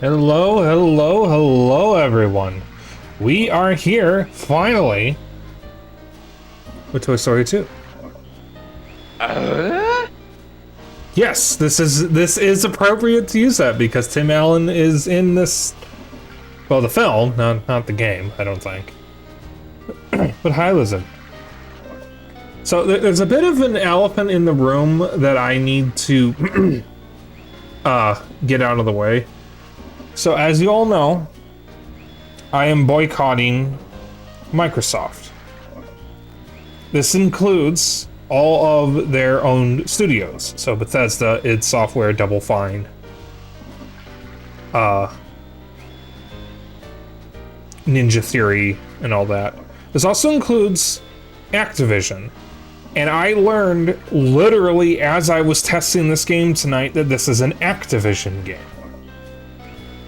Hello, hello, hello, everyone. We are here, finally, with Toy Story 2. Yes, this is appropriate to use that because Tim Allen is in this, well, the film, not the game, I don't think. But hi, Lizard. So there's a bit of an elephant in the room that I need to get out of the way. So as you all know, I am boycotting Microsoft. This includes all of their own studios. So Bethesda, id Software, Double Fine, Ninja Theory, and all that. This also includes Activision. And I learned literally as I was testing this game tonight that this is an Activision game.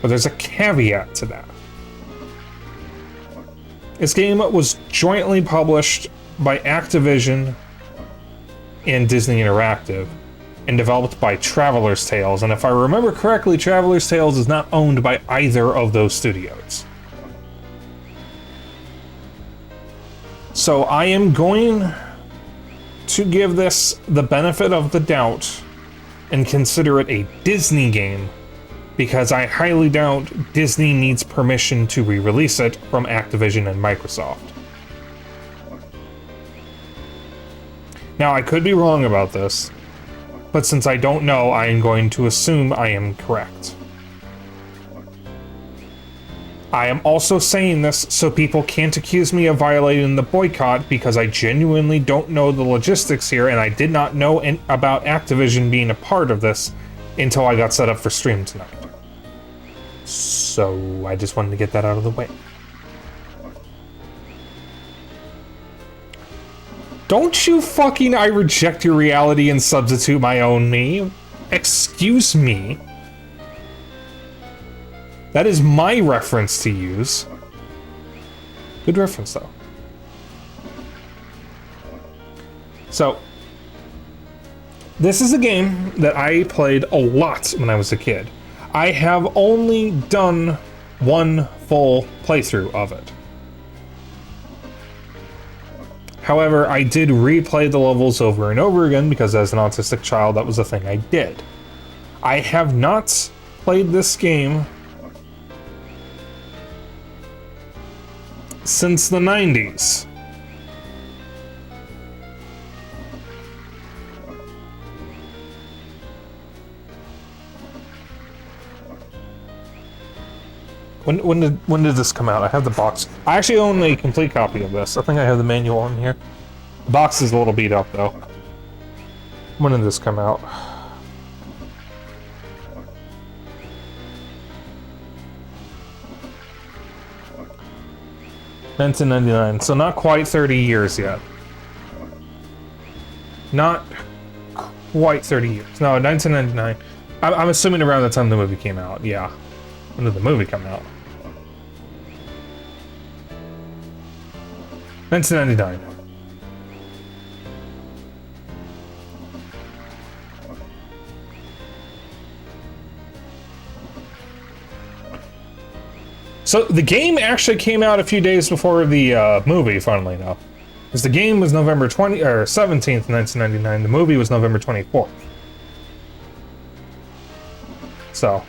But there's a caveat to that. This game was jointly published by Activision and Disney Interactive and developed by Traveler's Tales. And if I remember correctly, Traveler's Tales is not owned by either of those studios. So I am going to give this the benefit of the doubt and consider it a Disney game because I highly doubt Disney needs permission to re-release it from Activision and Microsoft. Now, I could be wrong about this, but since I don't know, I am going to assume I am correct. I am also saying this so people can't accuse me of violating the boycott, because I genuinely don't know the logistics here, and I did not know about Activision being a part of this until I got set up for stream tonight. So I just wanted to get that out of the way. Don't you fucking I reject your reality and substitute my own me. Excuse me. That is my reference to use. Good reference, though. So, this is a game that I played a lot when I was a kid. I have only done one full playthrough of it. However, I did replay the levels over and over again because as an autistic child, that was a thing I did. I have not played this game since the 90s. When did this come out? I have the box. I actually own a complete copy of this. I think I have the manual in here. The box is a little beat up though. When did this come out? $1999, so not quite 30 years yet. Not quite 30 years. No, 1999. I'm assuming around the time the movie came out, yeah. When did the movie come out? 1999. So the game actually came out a few days before the movie, funnily enough. Because the game was November 17th, 1999. The movie was November 24th. So,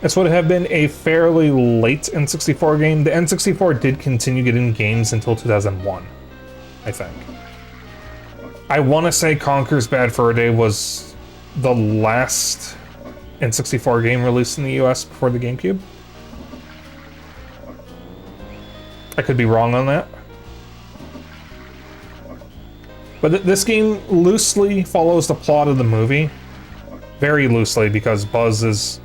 this would have been a fairly late N64 game. The N64 did continue getting games until 2001, I think. I want to say Conker's Bad Fur Day was the last N64 game released in the US before the GameCube. I could be wrong on that. But this game loosely follows the plot of the movie. Very loosely, because Buzz is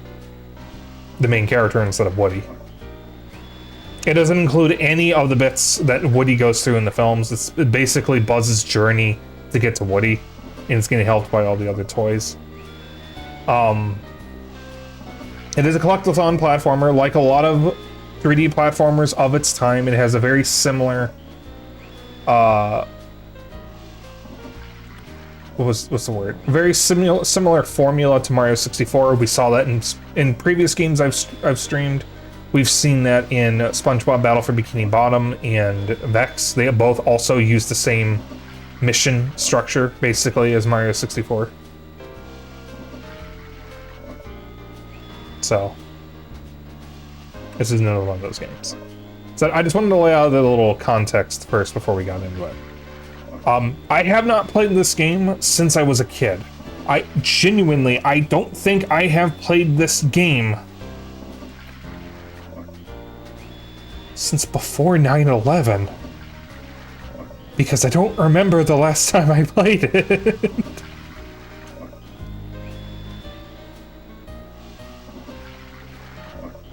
the main character instead of Woody. It doesn't include any of the bits that Woody goes through in the films. It's basically Buzz's journey to get to Woody, and it's getting helped by all the other toys. It is a collectathon platformer, like a lot of 3D platformers of its time. It has a very similar what's the word? Very similar formula to Mario 64. We saw that in previous games I've streamed. We've seen that in SpongeBob Battle for Bikini Bottom and Vex. They both also use the same mission structure, basically, as Mario 64. So, this is another one of those games. So I just wanted to lay out the little context first before we got into it. I have not played this game since I was a kid. I don't think I have played this game since before 9/11. Because I don't remember the last time I played it.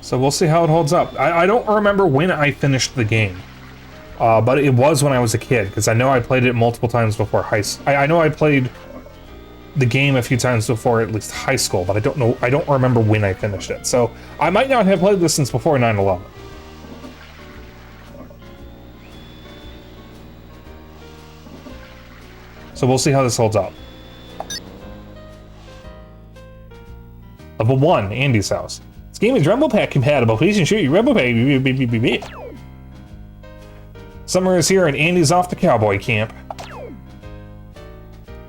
So we'll see how it holds up. I don't remember when I finished the game. But it was when I was a kid, because I know I played it multiple times before high school. I know I played the game a few times before at least high school, but I don't remember when I finished it. So I might not have played this since before 9/11. So we'll see how this holds up. Level 1, Andy's house. This game is Rumble Pack compatible. Please ensure your Rumble Pack. Summer is here and Andy's off to cowboy camp.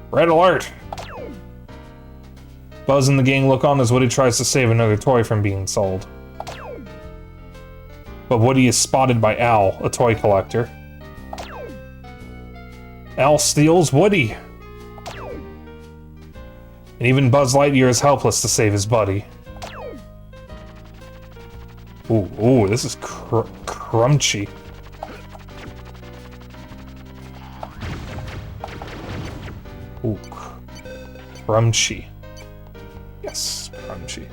Red alert. Buzz and the gang look on as Woody tries to save another toy from being sold. But Woody is spotted by Al, a toy collector. Al steals Woody. And even Buzz Lightyear is helpless to save his buddy. Ooh, this is crunchy. Ooh, crunchy. Yes, crunchy.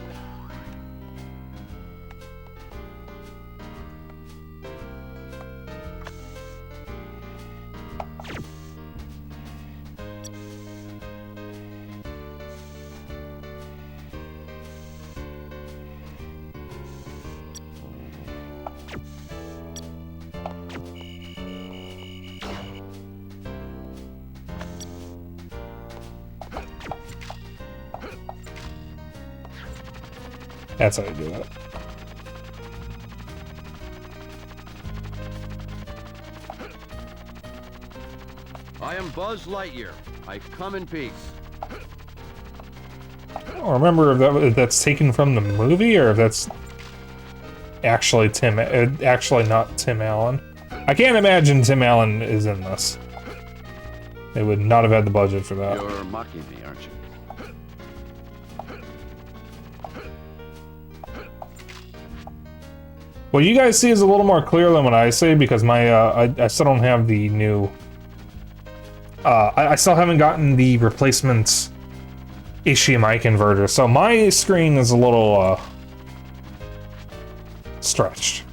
That's how you do that. I am Buzz Lightyear. I come in peace. I don't remember if that's taken from the movie or if that's actually actually not Tim Allen. I can't imagine Tim Allen is in this. They would not have had the budget for that. You're mocking me, aren't you? What you guys see is a little more clear than what I see because my I still don't have the new. I still haven't gotten the replacement HDMI converter, so my screen is a little stretched.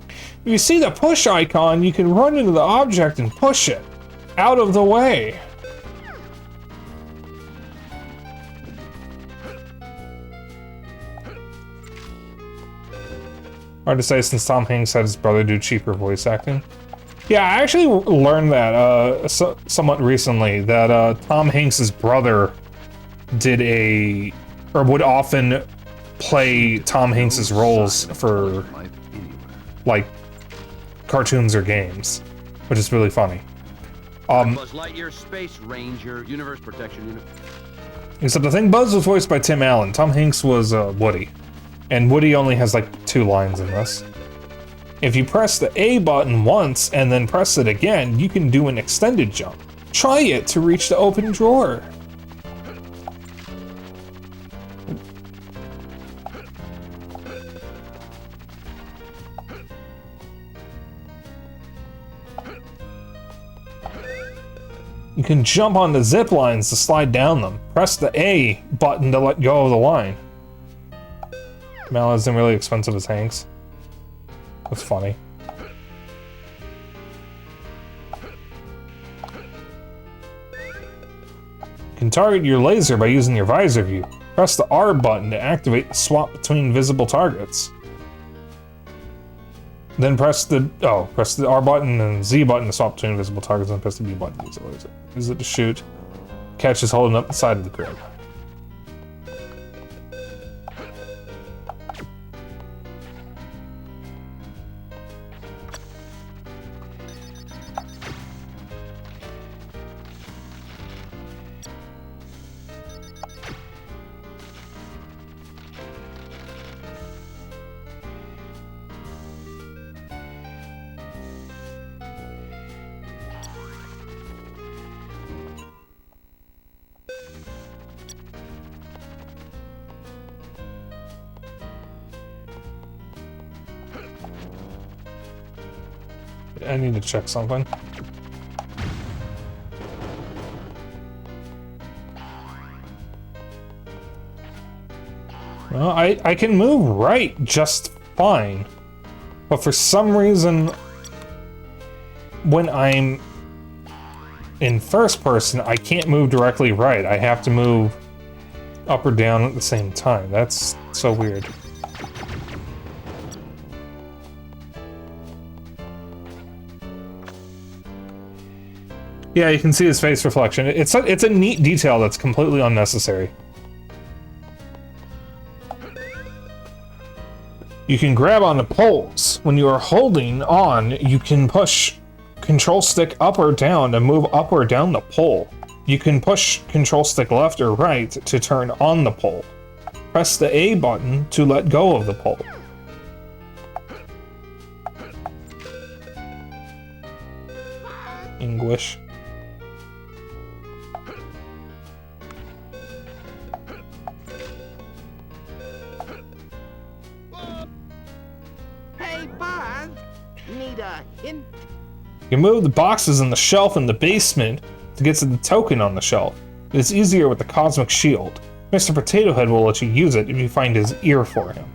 If you see the push icon, you can run into the object and push it out of the way. Hard to say since Tom Hanks had his brother do cheaper voice acting. Yeah, I actually learned that somewhat recently, that Tom Hanks' brother would often play Tom Hanks' roles for, like, cartoons or games, which is really funny. Buzz Lightyear, Space Ranger, Universe Protection Unit. Except I think Buzz was voiced by Tim Allen. Tom Hanks was Woody. And Woody only has like 2 lines in this. If you press the A button once and then press it again, you can do an extended jump. Try it to reach the open drawer. You can jump on the zip lines to slide down them. Press the A button to let go of the line. Mal isn't really expensive as Hanks. That's funny. You can target your laser by using your visor view. Press the R button to activate the swap between visible targets. Then press the R button and Z button to swap between visible targets, and press the B button to use the laser. Use it to shoot. Catch is holding up the side of the crib. I need to check something. Well, I can move right just fine. But for some reason, when I'm in first person, I can't move directly right. I have to move up or down at the same time. That's so weird. Yeah, you can see his face reflection. It's a neat detail that's completely unnecessary. You can grab on the poles. When you are holding on, you can push control stick up or down to move up or down the pole. You can push control stick left or right to turn on the pole. Press the A button to let go of the pole. English. Hey, Buzz. Need a hint? You can move the boxes on the shelf in the basement to get to the token on the shelf. It is easier with the Cosmic Shield. Mr. Potato Head will let you use it if you find his ear for him.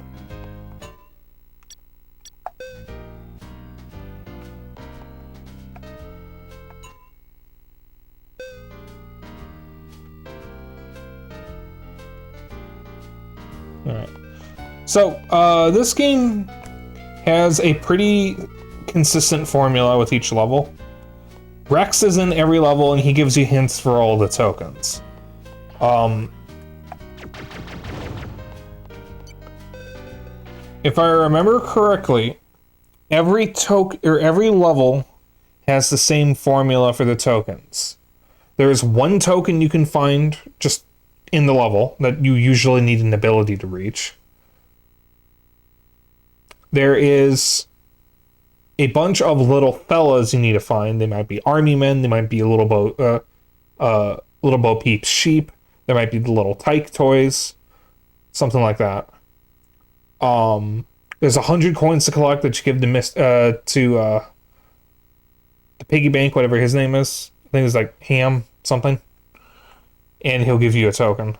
Alright. So, this game has a pretty consistent formula with each level. Rex is in every level and he gives you hints for all the tokens. If I remember correctly, every level has the same formula for the tokens. There's one token you can find just in the level that you usually need an ability to reach. There is a bunch of little fellas you need to find. They might be army men. They might be little Bo Peep's sheep. There might be the little tyke toys, something like that. There's 100 coins to collect that you give to the piggy bank, whatever his name is. I think it's like Ham something, and he'll give you a token.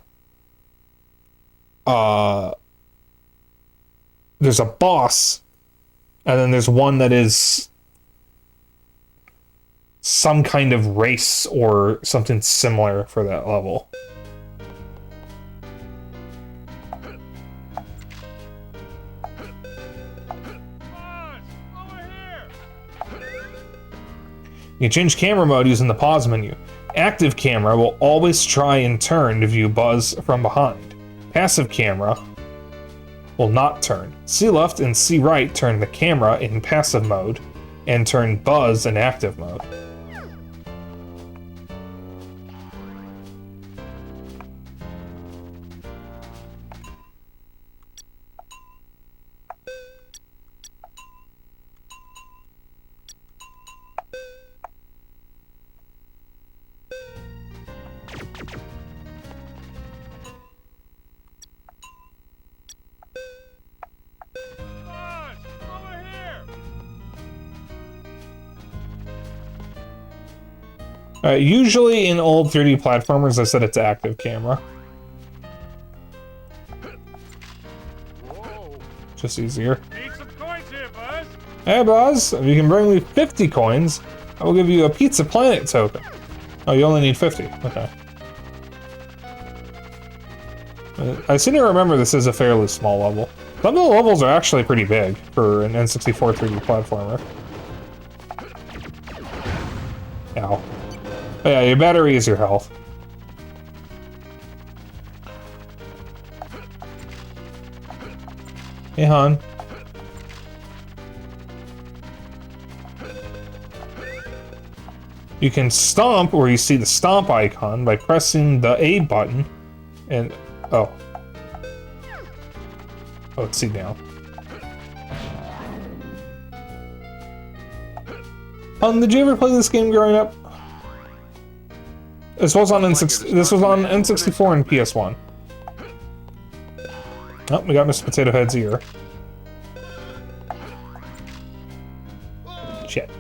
There's a boss. And then there's one that is some kind of race or something similar for that level. You can change camera mode using the pause menu. Active camera will always try and turn to view Buzz from behind. Passive camera will not turn. C left and C right turn the camera in passive mode, and turn Buzz in active mode. Usually in old 3D platformers, I said it's active camera. Whoa. Just easier. Need some coins here, Buzz. Hey, Buzz, if you can bring me 50 coins, I will give you a Pizza Planet token. Oh, you only need 50. Okay. I seem to remember this is a fairly small level. Some of the levels are actually pretty big for an N64 3D platformer. Ow. Oh yeah, your battery is your health. Hey, hon. You can stomp where you see the stomp icon by pressing the A button and... oh. Oh, let's see now. Did you ever play this game growing up? This was on N64 and PS1. Oh, we got Mr. Potato Head's ear. Shit.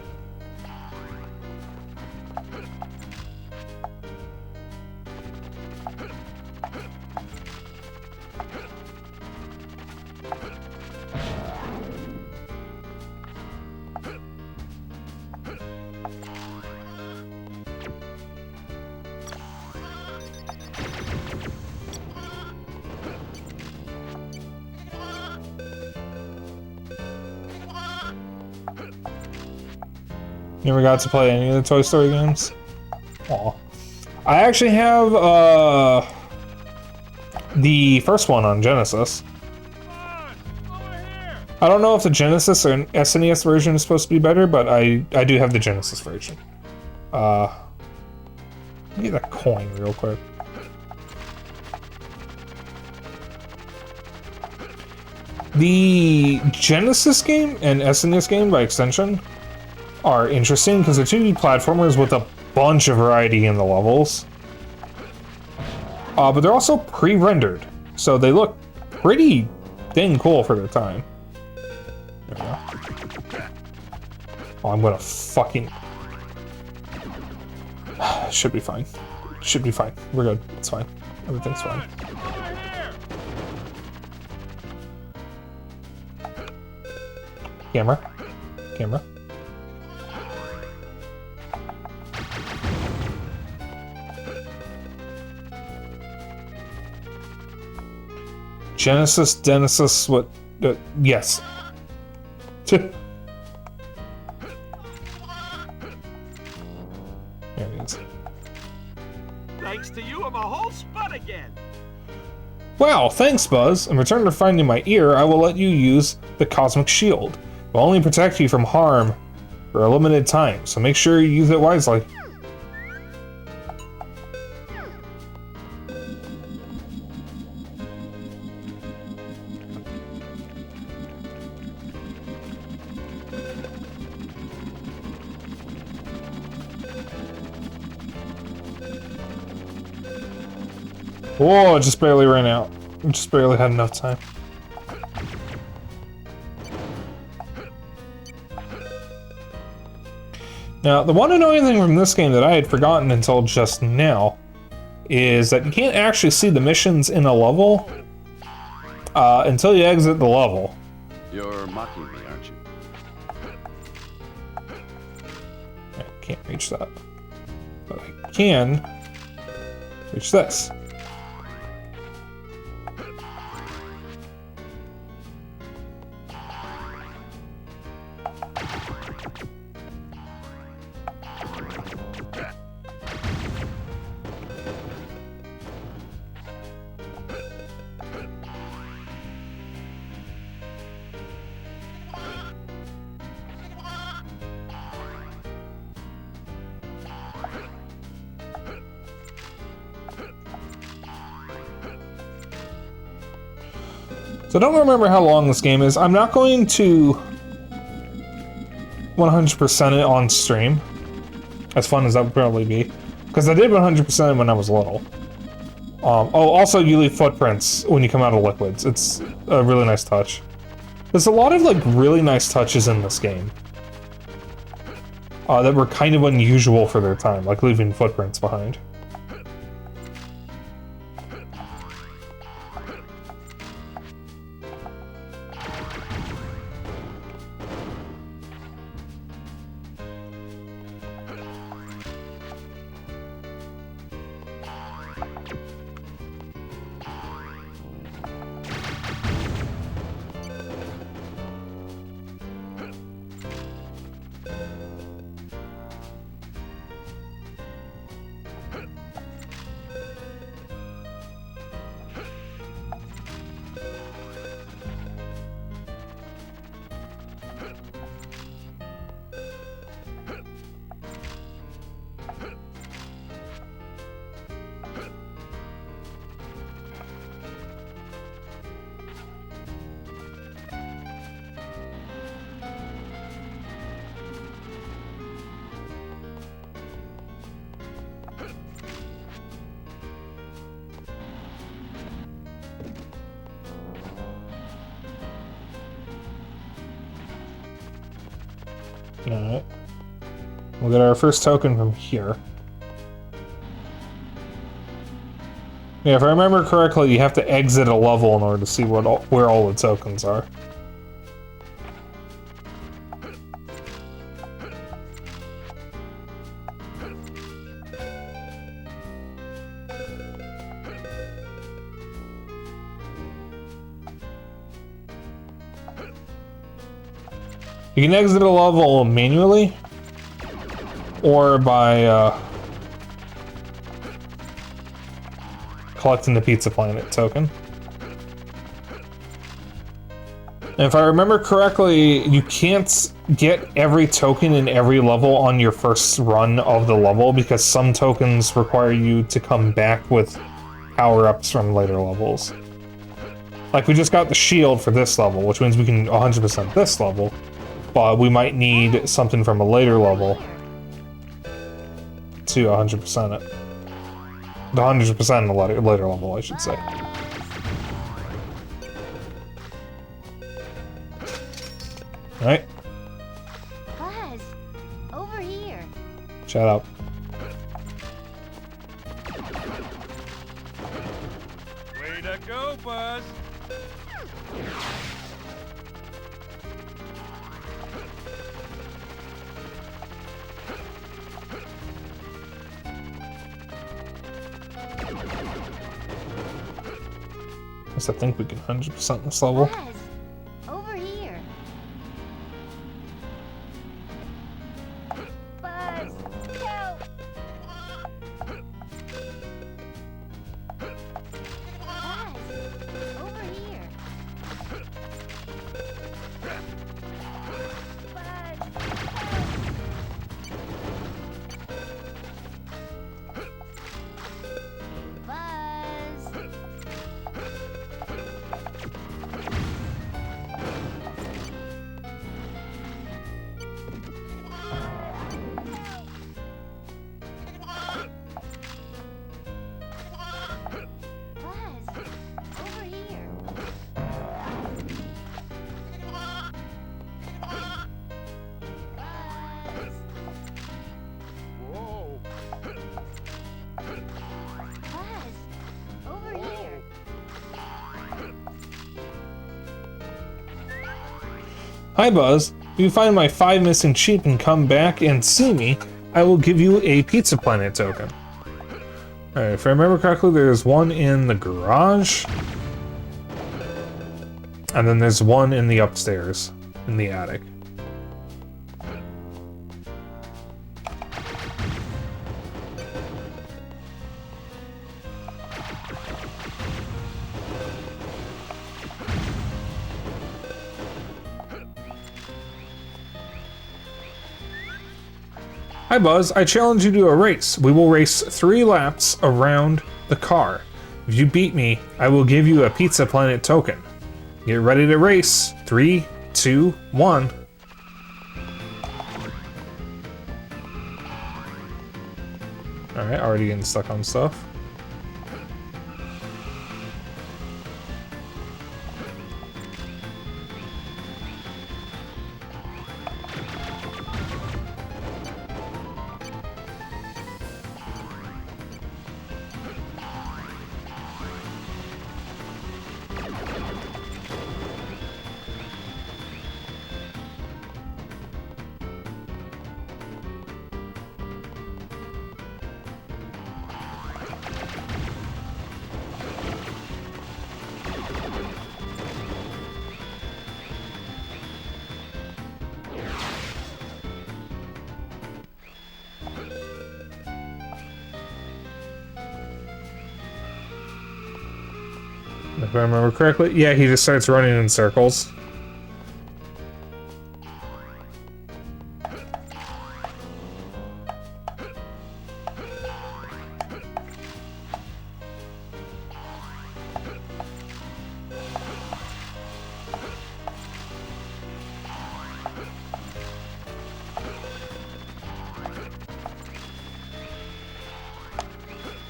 You ever got to play any of the Toy Story games? Aw. I actually have the first one on Genesis. I don't know if the Genesis or SNES version is supposed to be better, but I do have the Genesis version. Get a coin real quick. The Genesis game and SNES game, by extension, are interesting because they're 2D platformers with a bunch of variety in the levels. But they're also pre-rendered, so they look pretty dang cool for their time. There we go. Oh, I'm gonna fucking... Should be fine. Should be fine. We're good. It's fine. Everything's fine. Camera. Camera. Genesis, what? Yes. There it is. Thanks to you, I'm a whole spud again. Wow, thanks, Buzz. In return for finding my ear, I will let you use the Cosmic Shield. It will only protect you from harm for a limited time, so make sure you use it wisely. Whoa, it just barely ran out. It just barely had enough time. Now, the one annoying thing from this game that I had forgotten until just now is that you can't actually see the missions in a level until you exit the level. You're mocking me, aren't you? I can't reach that. But I can reach this. So I don't remember how long this game is. I'm not going to 100% it on stream, as fun as that would probably be, because I did 100% it when I was little. Oh, also you leave footprints when you come out of liquids. It's a really nice touch. There's a lot of like really nice touches in this game that were kind of unusual for their time, like leaving footprints behind. Alright. We'll get our first token from here. Yeah, if I remember correctly, you have to exit a level in order to see where all the tokens are. You can exit a level manually, or by collecting the Pizza Planet token. And if I remember correctly, you can't get every token in every level on your first run of the level, because some tokens require you to come back with power-ups from later levels. Like, we just got the shield for this level, which means we can 100% this level, but we might need something from a later level to 100% it. The 100% in a later level, I should say. Alright. Buzz, over here. Shut up. Way to go, Buzz. I think we can 100% this level. Buzz, over here. Buzz, help. Buzz, over here. Buzz, help. Buzz. Buzz, over here. Buzz, Whoa. Buzz, over here. Hi, Buzz. If you find my 5 missing sheep and come back and see me, I will give you a Pizza Planet token. Alright, if I remember correctly, there's one in the garage. And then there's one in the upstairs, in the attic. Hi Buzz, I challenge you to a race. We will race 3 laps around the car. If you beat me, I will give you a Pizza Planet token. Get ready to race. 3, 2, 1. Alright, already getting stuck on stuff. If I remember correctly, yeah, he just starts running in circles.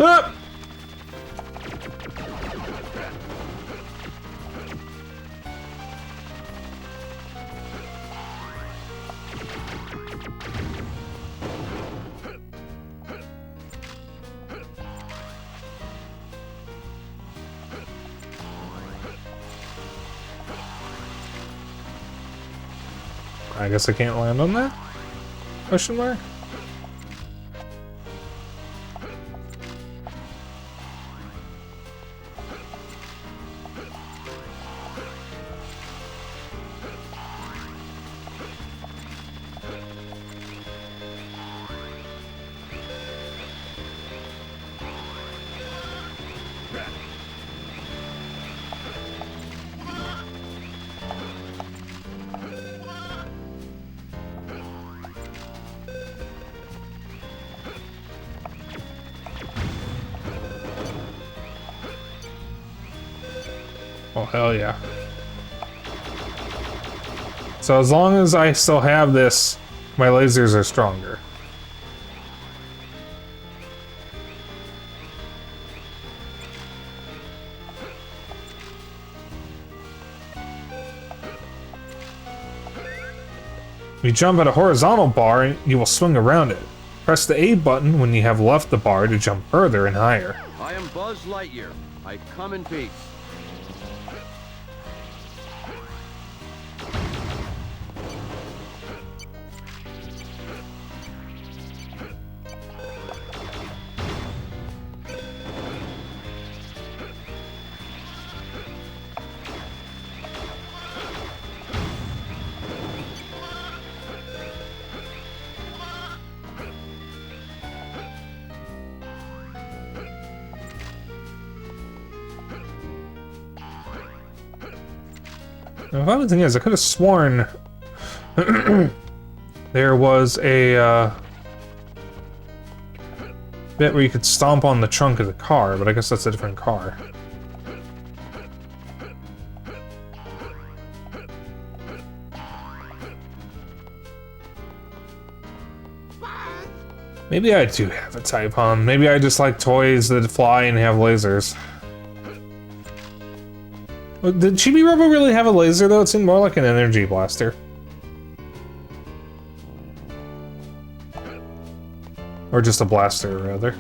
Ah! I guess I can't land on that? Question mark? hell yeah. So as long as I still have this, my lasers are stronger. If you jump at a horizontal bar, you will swing around it. Press the A button when you have left the bar to jump further and higher. I am Buzz Lightyear. I come in peace. The funny thing is, I could have sworn there was a bit where you could stomp on the trunk of the car, but I guess that's a different car. Maybe I do have a Typhon. Maybe I just like toys that fly and have lasers. Did Chibi Robo really have a laser, though? It seemed more like an energy blaster. Or just a blaster, rather.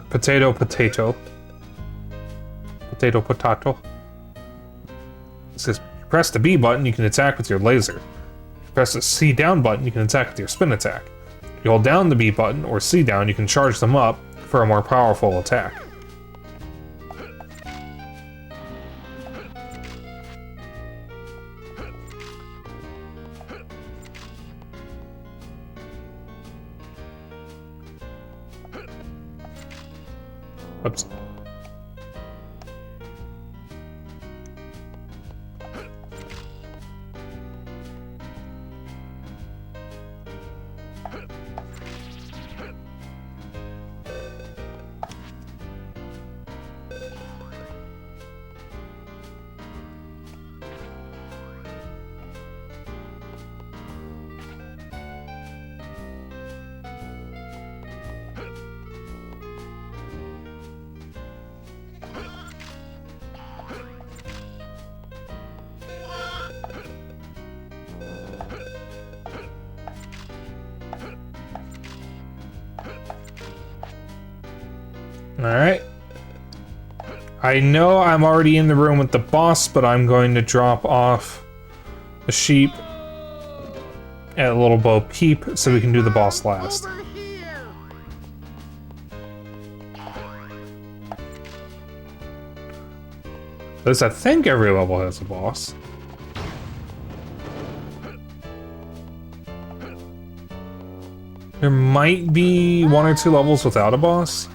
Potato, potato. Potato, potato. It says, press the B button, you can attack with your laser. Press the C down button, you can attack with your spin attack. If you hold down the B button or C down, you can charge them up for a more powerful attack. Oops. Alright. I know I'm already in the room with the boss, but I'm going to drop off the sheep at Little Bo Peep so we can do the boss last. Over here. At least I think every level has a boss. There might be 1 or 2 levels without a boss.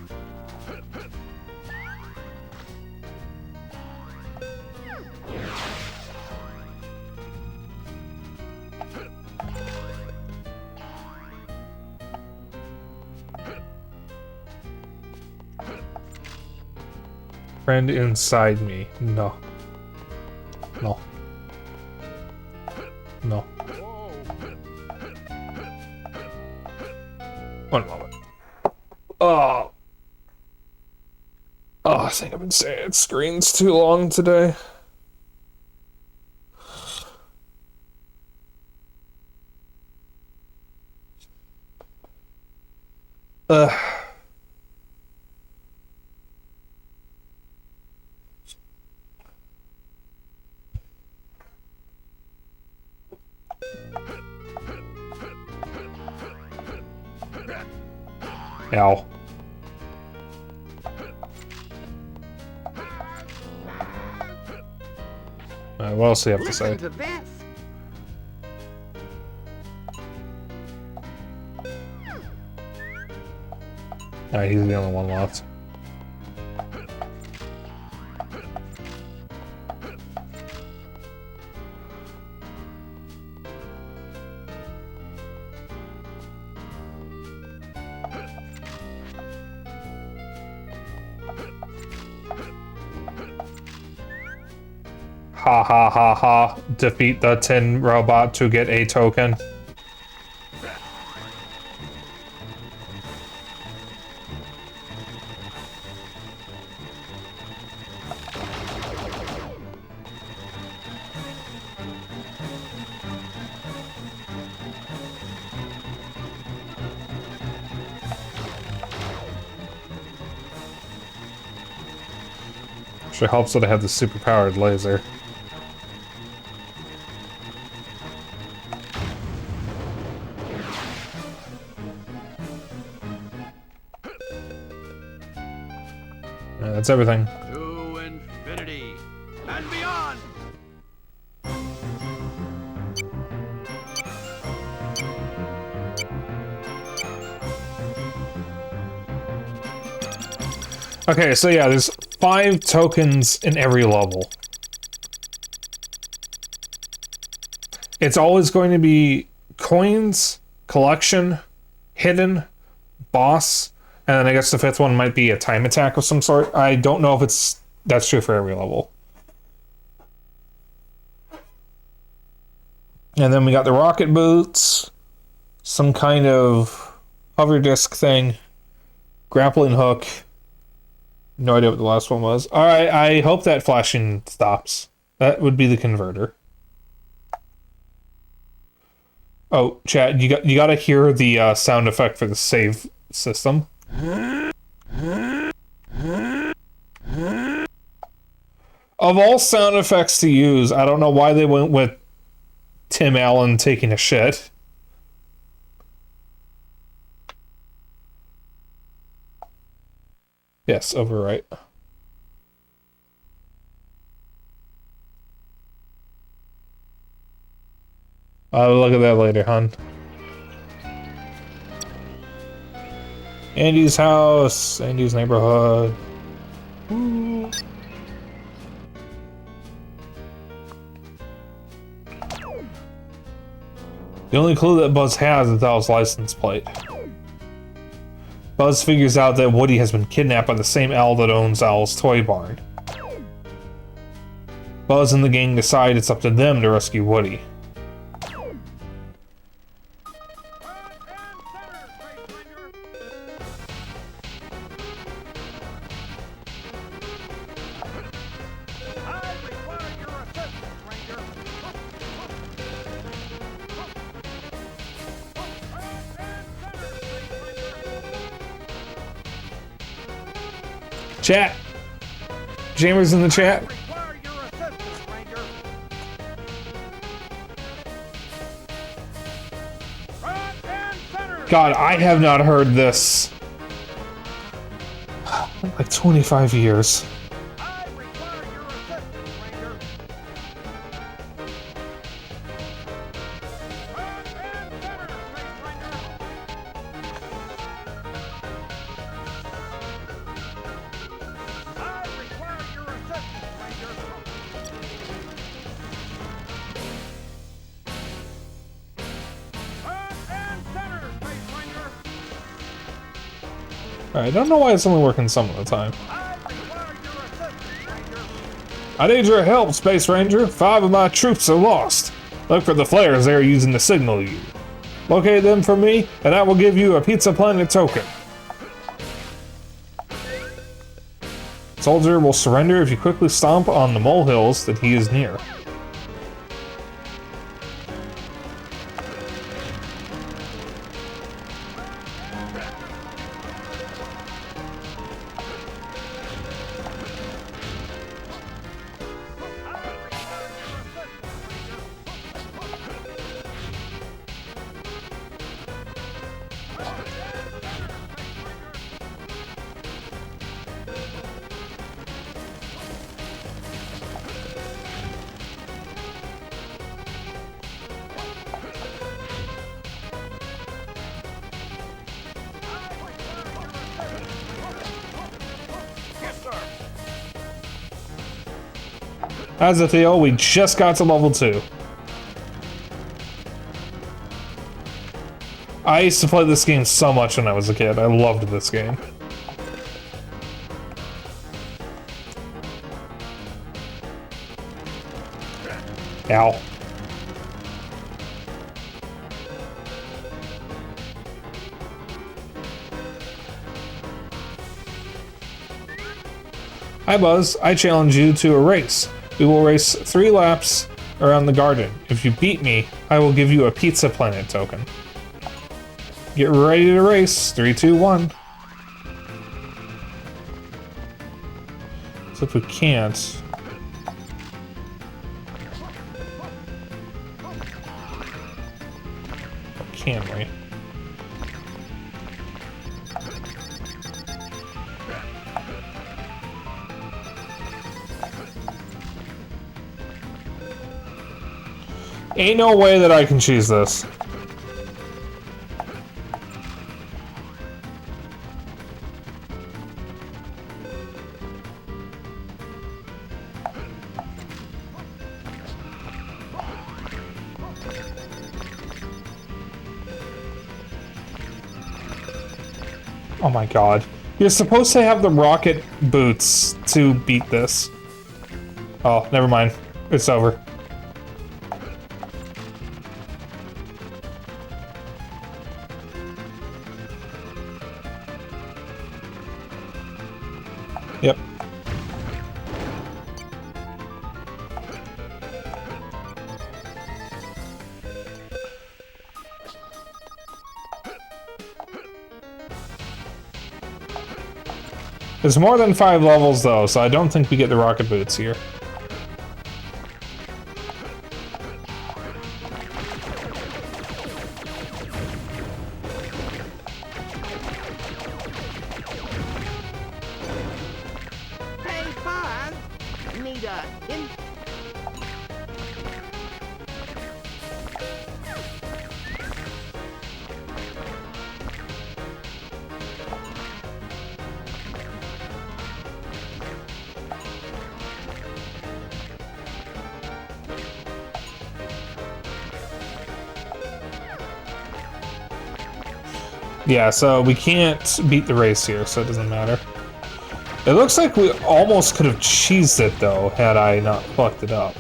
Friend inside me. No. No. No. One moment. Oh. Oh, I think I've been staring at screens too long today. Ow. Alright, what else do you have to say? Listen to this. Alright, he's the only one left. Ha ha ha ha. Defeat the tin robot to get a token. Actually helps that I have the super-powered laser. Yeah, that's everything. To infinity and beyond. Okay, so yeah, there's 5 tokens in every level. It's always going to be coins, collection, hidden, boss, and then I guess the 5th one might be a time attack of some sort. I don't know if that's true for every level. And then we got the rocket boots, some kind of hover disc thing, grappling hook. No idea what the last one was. Alright, I hope that flashing stops. That would be the converter. Oh, chat, you gotta hear the sound effect for the save system. Of all sound effects to use, I don't know why they went with Tim Allen taking a shit. Yes, overwrite. I'll look at that later, hon. Andy's house, Andy's neighborhood. Ooh. The only clue that Buzz has is Al's license plate. Buzz figures out that Woody has been kidnapped by the same Al that owns Al's toy barn. Buzz and the gang decide it's up to them to rescue Woody. Chat! Jammers in the chat. God, I have not heard this in like 25 years. I don't know why it's only working some of the time. I need your help, Space Ranger. 5 of my troops are lost. Look for the flares they are using to signal you. Locate them for me, and I will give you a Pizza Planet token. Soldier will surrender if you quickly stomp on the molehills that he is near. As a Theo, we just got to level 2. I used to play this game so much when I was a kid. I loved this game. Ow. Hi Buzz, I challenge you to a race. We will race 3 laps around the garden. If you beat me, I will give you a Pizza Planet token. Get ready to race. 3, 2, 1. So if we can't... Or can we? Ain't no way that I can choose this. Oh my god. You're supposed to have the rocket boots to beat this. Oh, never mind. It's over. Yep. There's more than 5 levels though, so I don't think we get the rocket boots here. Hey, Buzz. Need a hint? Yeah, so we can't beat the race here, so it doesn't matter. It looks like we almost could have cheesed it though, had I not fucked it up.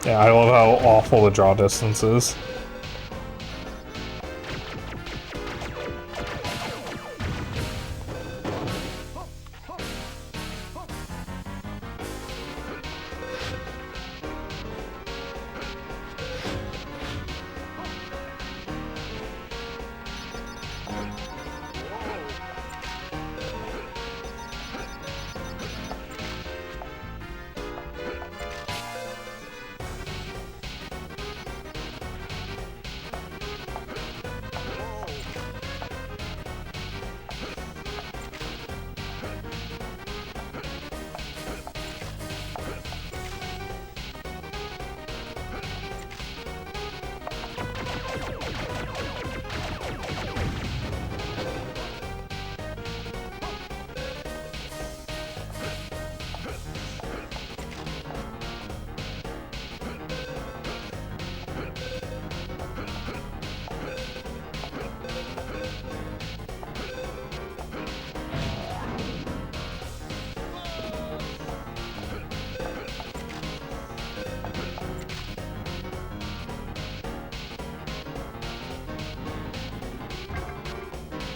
Yeah, I love how awful the draw distance is.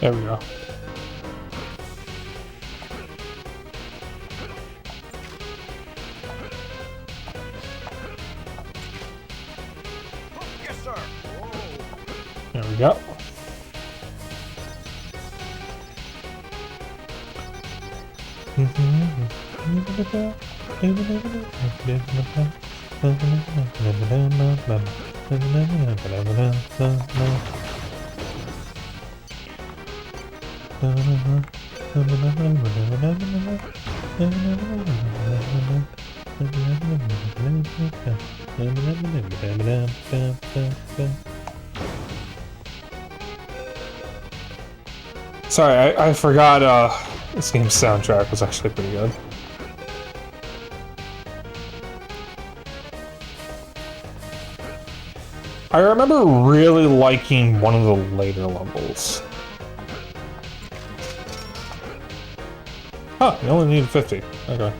There we go. Yes, sir. There we go. Sorry, I forgot this game's soundtrack was actually pretty good. I remember really liking one of the later levels. Huh, you only need 50. Okay.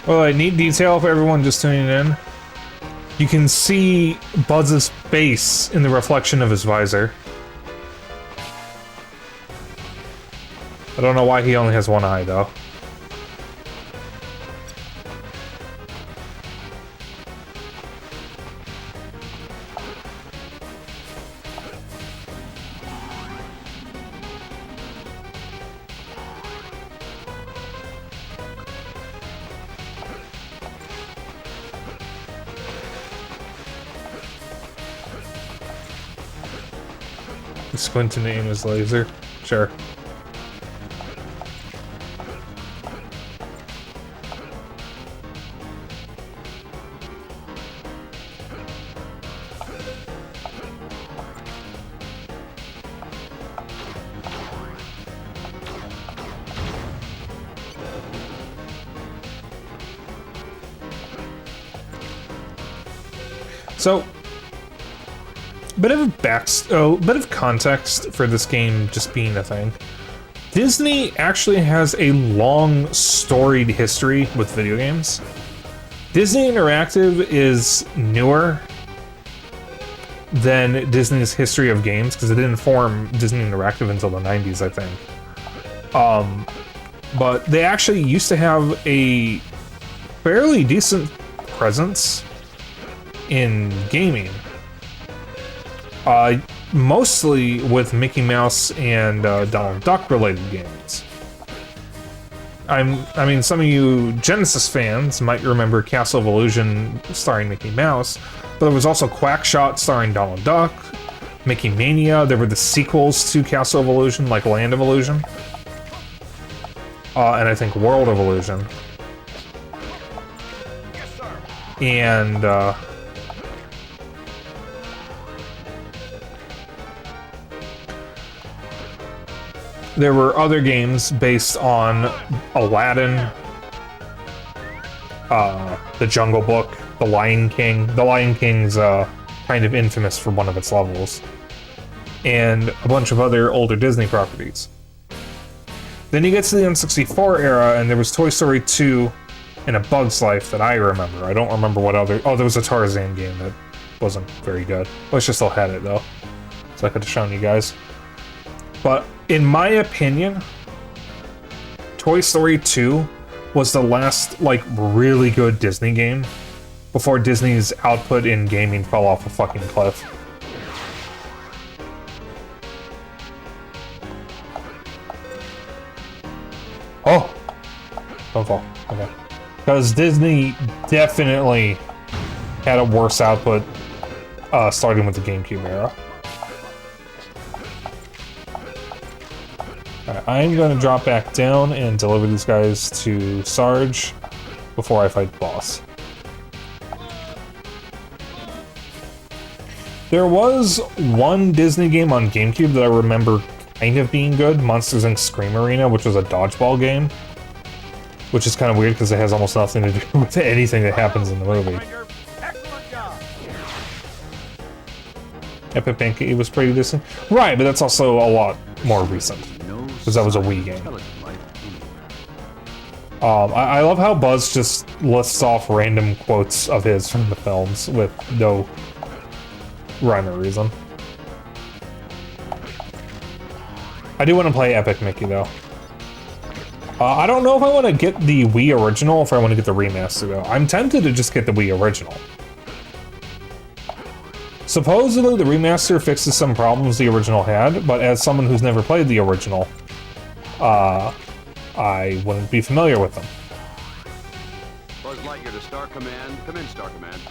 Well, I need detail for everyone just tuning in. You can see Buzz's face in the reflection of his visor. I don't know why he only has one eye, though. Squint and aim his laser. Sure. So, bit of context for this game just being a thing. Disney actually has a long, storied history with video games. Disney Interactive is newer than Disney's history of games, because it didn't form Disney Interactive until the 90s, I think. But they actually used to have a fairly decent presence in gaming. Mostly with Mickey Mouse and Donald Duck related games. I mean, some of you Genesis fans might remember Castle of Illusion starring Mickey Mouse, but there was also Quackshot starring Donald Duck, Mickey Mania. There were the sequels to Castle of Illusion, like Land of Illusion, and I think World of Illusion. And there were other games based on Aladdin, The Jungle Book, The Lion King. The Lion King's kind of infamous for one of its levels, and a bunch of other older Disney properties. Then you get to the N64 era, and there was Toy Story 2 and A Bug's Life that I remember. I don't remember what other... Oh, there was a Tarzan game that wasn't very good. I wish I still had it, though, so I could have shown you guys. But in my opinion, Toy Story 2 was the last, like, really good Disney game before Disney's output in gaming fell off a fucking cliff. Oh! Don't fall. Okay. Because Disney definitely had a worse output starting with the GameCube era. Alright, I'm going to drop back down and deliver these guys to Sarge before I fight the boss. There was one Disney game on GameCube that I remember kind of being good, Monsters Inc. Scream Arena, which was a dodgeball game. Which is kind of weird because it has almost nothing to do with anything that happens in the movie. Excellent job. Epic Banquet was pretty decent. Right, but that's also a lot more recent. Because that was a Wii game. I love how Buzz just lists off random quotes of his from the films with no rhyme or reason. I do want to play Epic Mickey, though. I don't know if I want to get the Wii original or if I want to get the remaster, though. I'm tempted to just get the Wii original. Supposedly, the remaster fixes some problems the original had, but as someone who's never played the original, I wouldn't be familiar with them. Buzz Lightyear to Star Command. Come in, Star Command.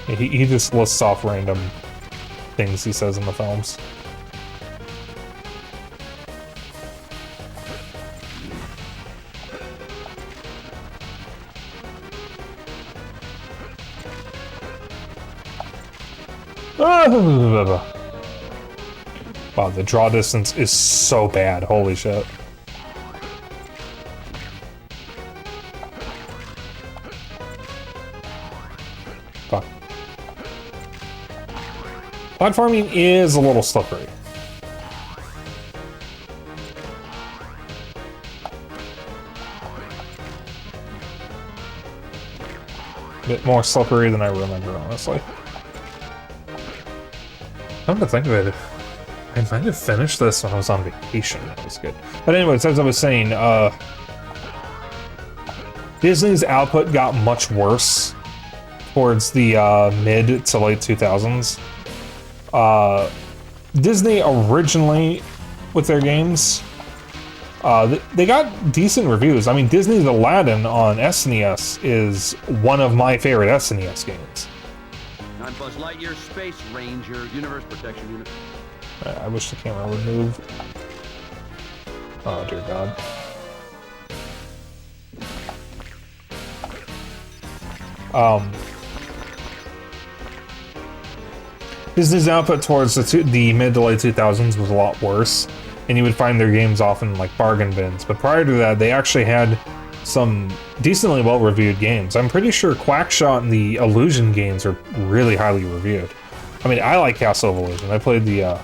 He just lists off random things he says in the films. Wow, the draw distance is so bad. Holy shit. Fuck. Platforming is a little slippery. A bit more slippery than I remember, honestly. Come to think of it, I might have finished this when I was on vacation. That was good. But anyways, as I was saying, Disney's output got much worse towards the mid to late 2000s. Disney originally, with their games, they got decent reviews. I mean, Disney's Aladdin on SNES is one of my favorite SNES games. I'm Buzz Lightyear, Space Ranger, Universe Protection Unit. I wish the camera would move. Oh, dear God. Disney's output towards the mid to late 2000s was a lot worse, and you would find their games often like bargain bins. But prior to that, they actually had some decently well-reviewed games. I'm pretty sure Quackshot and the Illusion games are really highly reviewed. I mean, I like Castle of Illusion. I played the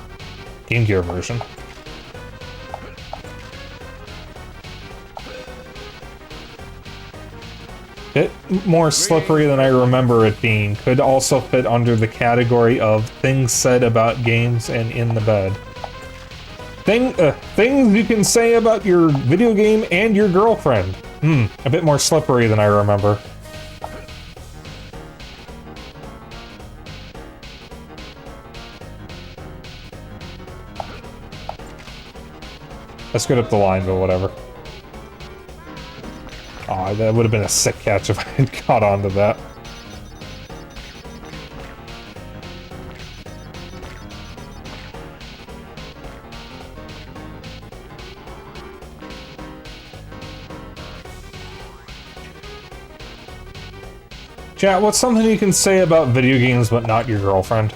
Game Gear version. Bit more slippery than I remember it being. Could also fit under the category of things said about games and in the bed. Things you can say about your video game and your girlfriend. A bit more slippery than I remember. I screwed up the line, but whatever. Aw, that would have been a sick catch if I had caught on to that. Chat, what's something you can say about video games but not your girlfriend?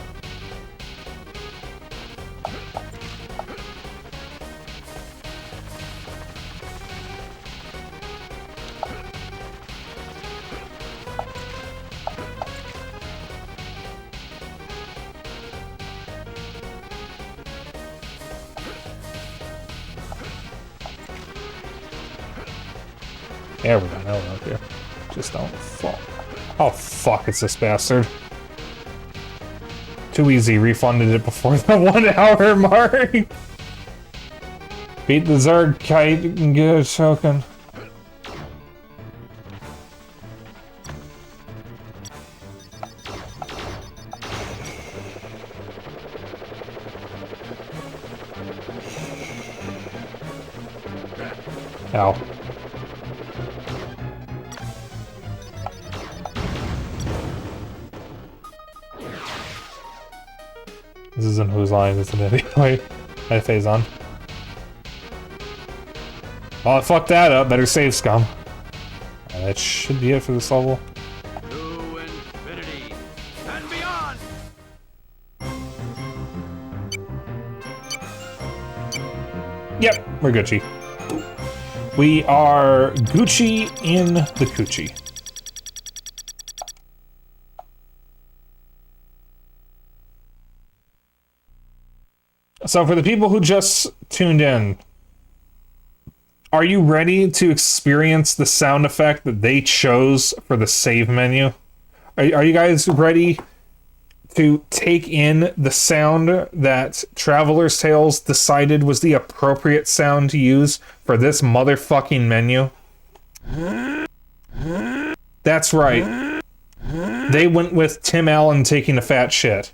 There we go, now we're up here. Just don't fall. Oh fuck, it's this bastard. Too easy, refunded it before the 1 hour mark. Beat the Zerg kite and get a token. Ow. This isn't whose line, isn't it? Anyway, my phase on. Well, I fucked that up. Better save, scum. That should be it for this level. To infinity and beyond! Yep, we're Gucci. We are Gucci in the Coochie. So for the people who just tuned in, are you ready to experience the sound effect that they chose for the save menu? Are you guys ready to take in the sound that Traveler's Tales decided was the appropriate sound to use for this motherfucking menu? That's right. They went with Tim Allen taking a fat shit.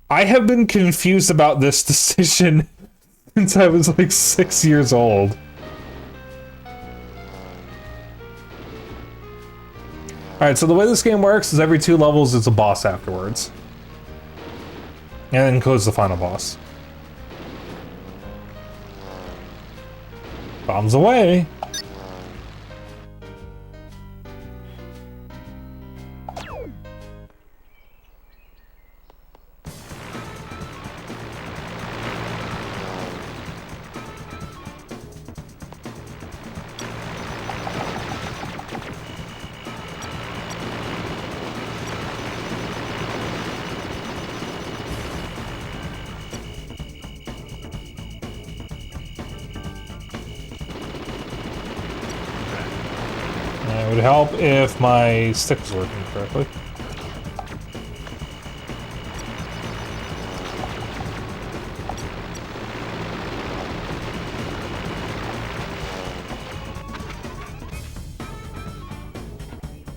I have been confused about this decision since I was like 6 years old. Alright, so the way this game works is every 2 levels is a boss afterwards. And then goes the final boss. Bombs away! It would help if my stick was working correctly.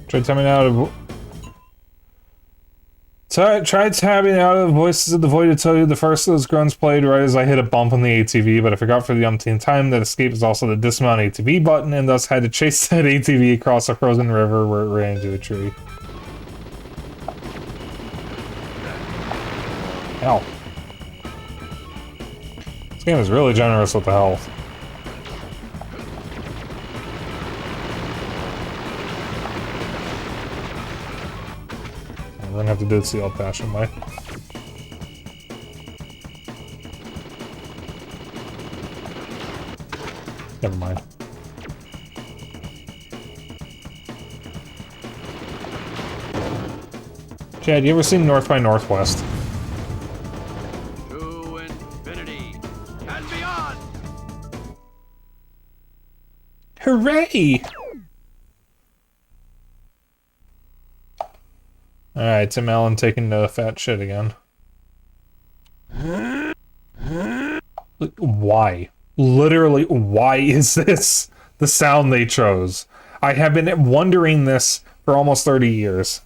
Try tapping out of... Try tapping out of the voices of the void to tell you the first of those grunts played right as I hit a bump on the ATV, but I forgot for the umpteenth time that escape is also the dismount ATV button, and thus had to chase that ATV across a frozen river where it ran into a tree. Ow. This game is really generous with the health. We're gonna have to do this the old-fashioned way. Never mind. Chad, you ever seen North by Northwest? To infinity and beyond! Hooray! Alright, Tim Allen taking the fat shit again. Why? Literally, why is this the sound they chose? I have been wondering this for almost 30 years.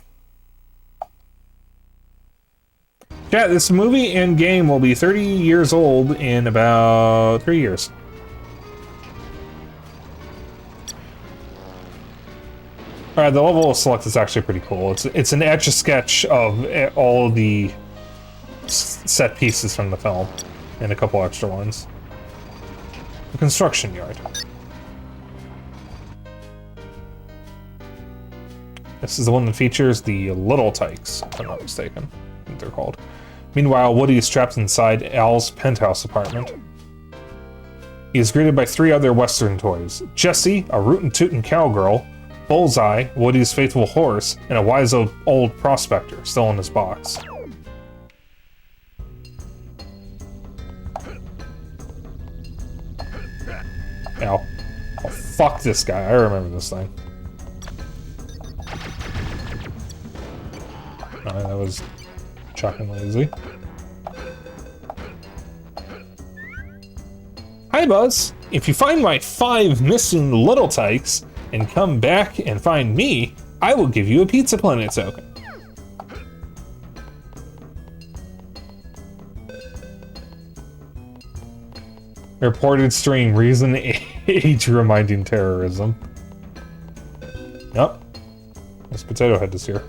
Yeah, this movie and game will be 30 years old in about 3 years. Alright, the level of select is actually pretty cool. It's an etch-a-sketch of all of the set pieces from the film, and a couple extra ones. The construction yard. This is the one that features the Little Tykes, if I'm not mistaken. I think they're called. Meanwhile, Woody is trapped inside Al's penthouse apartment. He is greeted by 3 other Western toys. Jessie, a rootin' tootin' cowgirl, Bullseye, Woody's faithful horse, and a wise old prospector, still in his box. Ow. Oh, fuck this guy. I remember this thing. Alright, that was shockingly easy. Hi, Buzz. If you find my 5 missing Little Tykes, and come back and find me, I will give you a Pizza Planet token. Reported stream, reason age reminding terrorism. Yep. This Potato Head is here.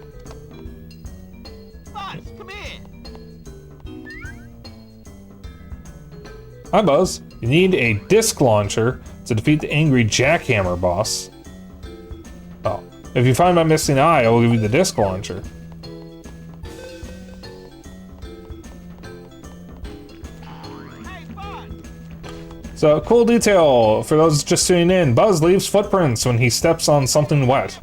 Buzz, come here. Hi, Buzz. You need a disc launcher to defeat the angry jackhammer boss. Oh. If you find my missing eye, I will give you the disc launcher. Hey, Buzz. So, cool detail for those just tuning in. Buzz leaves footprints when he steps on something wet.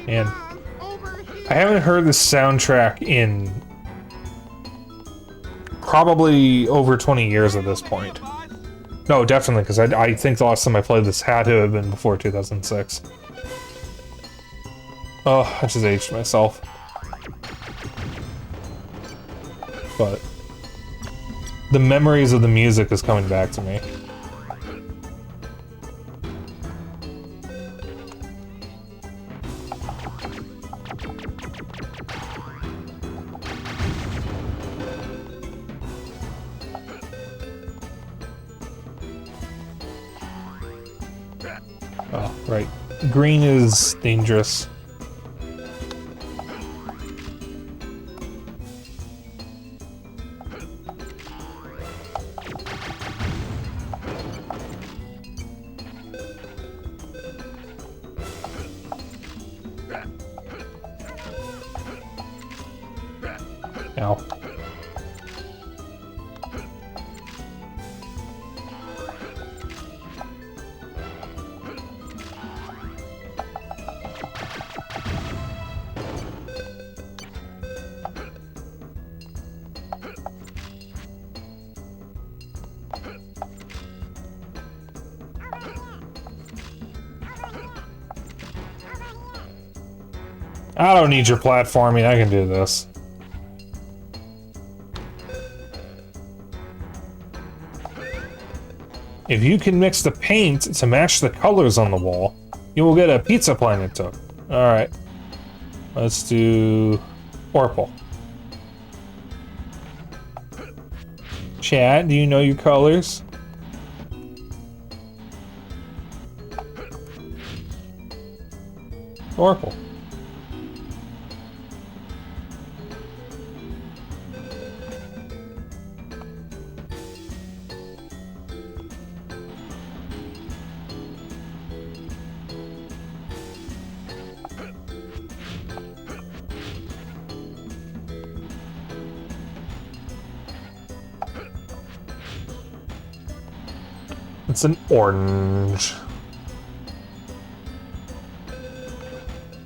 And Buzz, over here. I haven't heard the soundtrack in probably over 20 years at this point. No, definitely, because I think the last time I played this had to have been before 2006. Oh, I just aged myself. But the memories of the music is coming back to me. Oh, right. Green is dangerous. Ow. I don't need your platforming, I can do this. If you can mix the paint to match the colors on the wall, you will get a Pizza Planet token. Alright. Let's do purple. Chat, do you know your colors? Purple. It's an orange.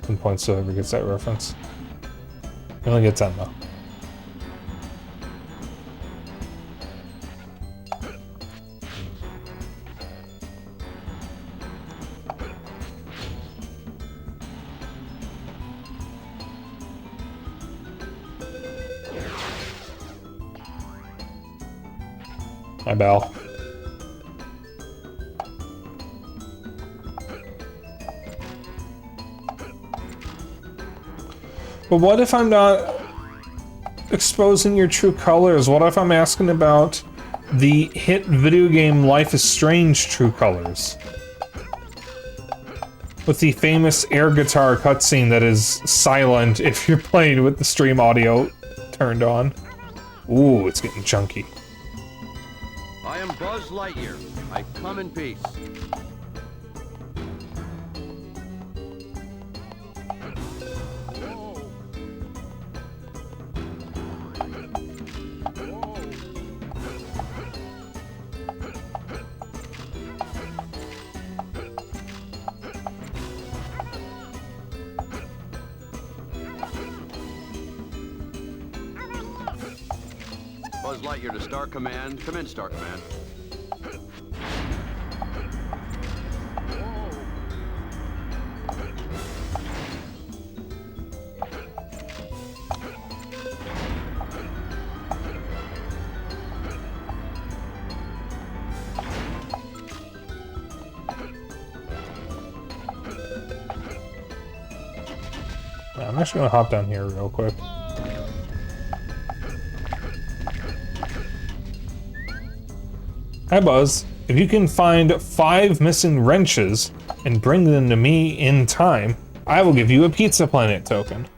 10 points to whoever gets that reference. You only get 10 though. Hi, Belle. But what if I'm not exposing your true colors? What if I'm asking about the hit video game Life is Strange true colors? With the famous air guitar cutscene that is silent if you're playing with the stream audio turned on. Ooh, it's getting chunky. I am Buzz Lightyear. I come in peace. Buzz Lightyear to Star Command. Come in, Star Command. I'm actually gonna hop down here real quick. Hi, Buzz. If you can find 5 missing wrenches and bring them to me in time, I will give you a Pizza Planet token.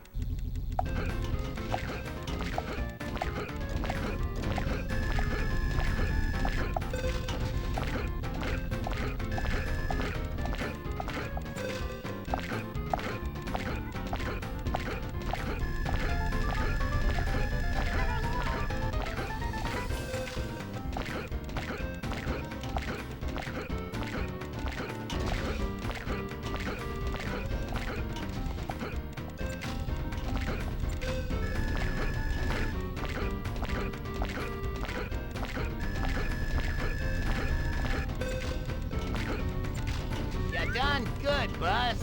done good, Buzz.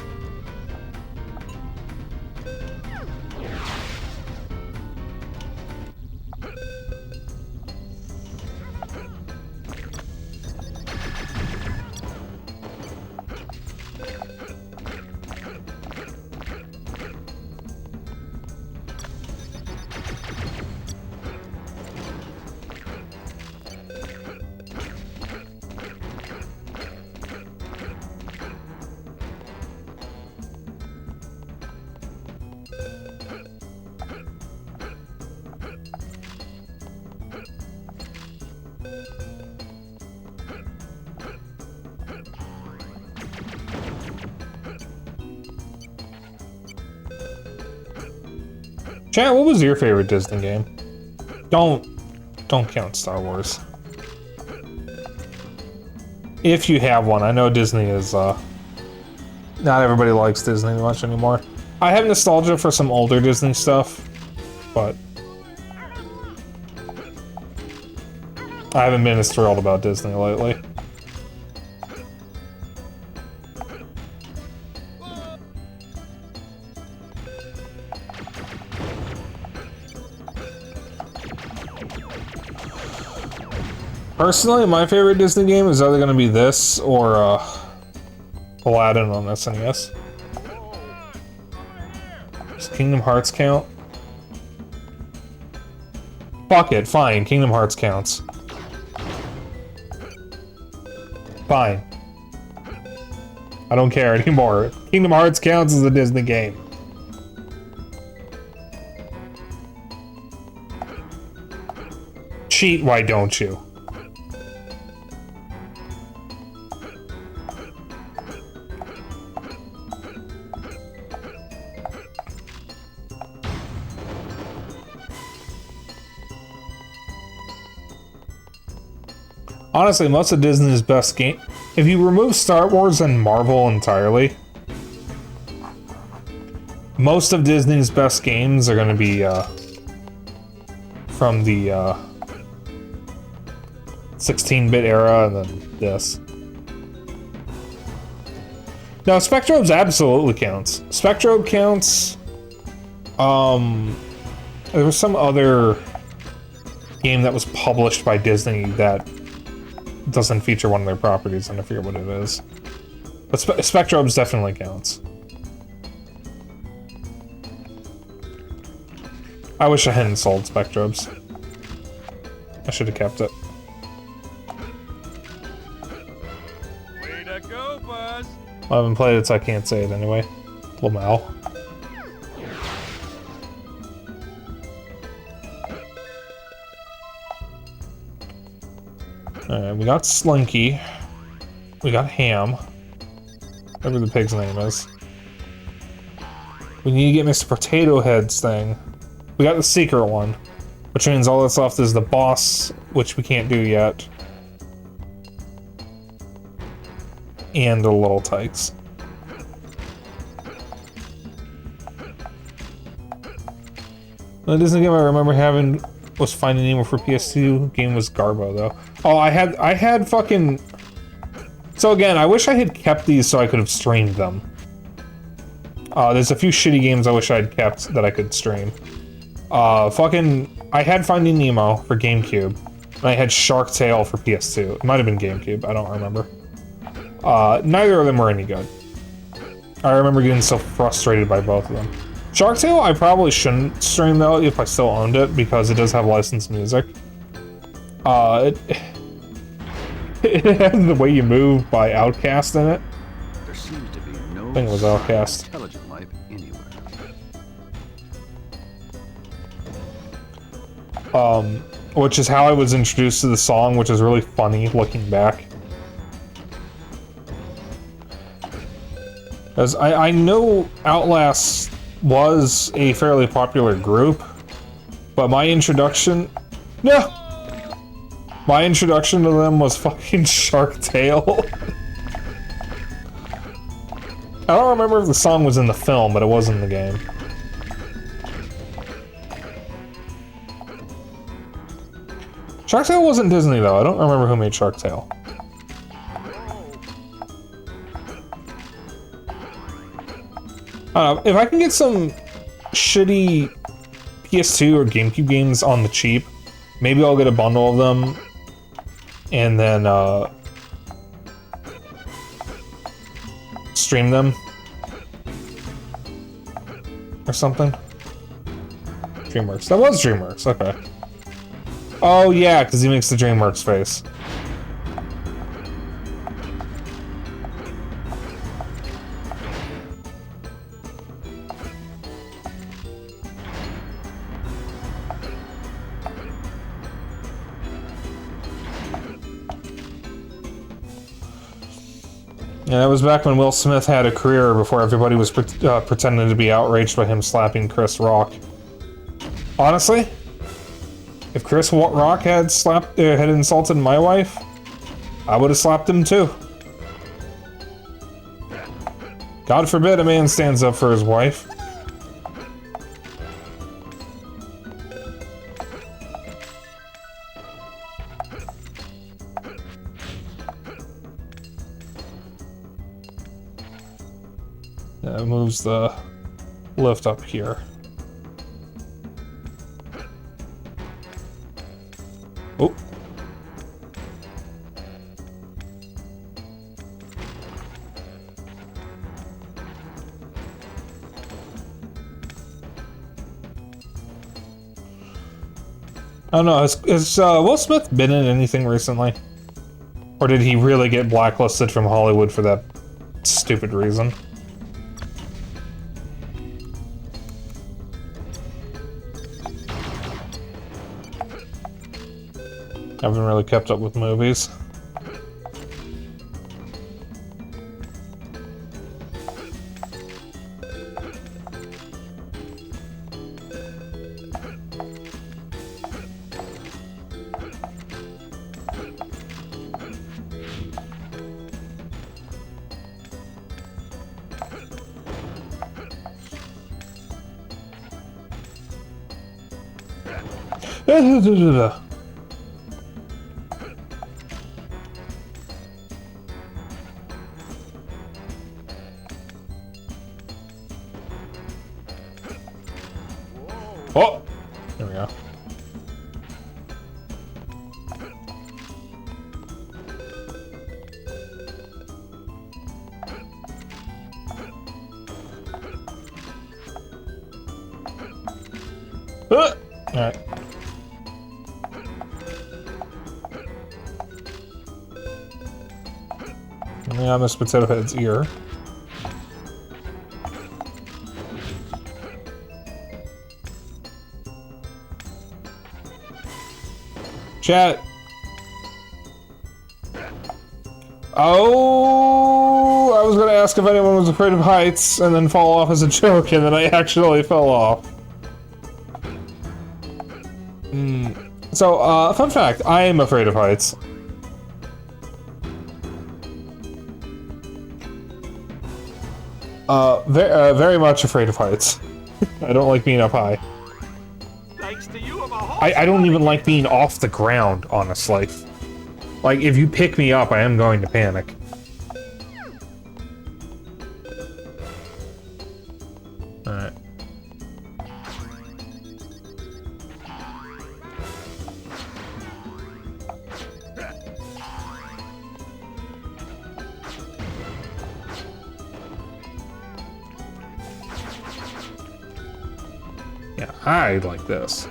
Chat, what was your favorite Disney game? Don't count Star Wars. If you have one, I know Disney is, not everybody likes Disney much anymore. I have nostalgia for some older Disney stuff, but I haven't been as thrilled about Disney lately. Personally, my favorite Disney game is either going to be this or Aladdin on SNES. Does Kingdom Hearts count? Fuck it, fine. Kingdom Hearts counts. Fine. I don't care anymore. Kingdom Hearts counts as a Disney game. Cheat, why don't you? Honestly, most of Disney's best game, if you remove Star Wars and Marvel entirely, most of Disney's best games are going to be from the 16-bit era and then this. No, Spectrobes absolutely counts. Spectrobe counts. There was some other game that was published by Disney that doesn't feature one of their properties, and I forget what it is. But Spectrobes definitely counts. I wish I hadn't sold Spectrobes. I should have kept it. Way to go, Buzz. I haven't played it, so I can't say it anyway. Lamau. Alright, we got Slinky. We got Ham. Whatever the pig's name is. We need to get Mr. Potato Head's thing. We got the secret one, which means all that's left is the boss, which we can't do yet. And the little tykes. The Disney game I remember having was Finding Nemo for PS2. Game was Garbo though. Oh, I had fucking. So again, I wish I had kept these so I could have streamed them. There's a few shitty games I wish I had kept that I could stream. I had Finding Nemo for GameCube, and I had Shark Tale for PS2. It might have been GameCube, I don't remember. Neither of them were any good. I remember getting so frustrated by both of them. Shark Tale, I probably shouldn't stream though if I still owned it, because it does have licensed music. It has The Way You Move by Outkast in it. There seems to be no I think it was Outkast. intelligent life anywhere. Which is how I was introduced to the song, which is really funny looking back. As I know Outlast was a fairly popular group, but my introduction to them was fucking Shark Tale. I don't remember if the song was in the film, but it was in the game. Shark Tale wasn't Disney though. I don't remember who made Shark Tale. If I can get some shitty PS2 or GameCube games on the cheap, maybe I'll get a bundle of them, and then stream them or something. DreamWorks. That was DreamWorks. Okay. Oh yeah, because he makes the DreamWorks face. Yeah, that was back when Will Smith had a career before everybody was pretending to be outraged by him slapping Chris Rock. Honestly, if Chris Rock had had insulted my wife, I would have slapped him too. God forbid a man stands up for his wife. It moves the lift up here. Oh. I don't know, has Will Smith been in anything recently? Or did he really get blacklisted from Hollywood for that stupid reason? I haven't really kept up with movies. Oh! There we go. Alright. Only on this Potato Head's ear. Chat. Oh, I was gonna ask if anyone was afraid of heights and then fall off as a joke, and then I actually fell off. So, fun fact, I am afraid of heights. Very much afraid of heights. I don't like being up high. Thanks to you, I'm a whole I don't even like being off the ground, honestly. Like, if you pick me up, I am going to panic. Alright. Yeah, I like this.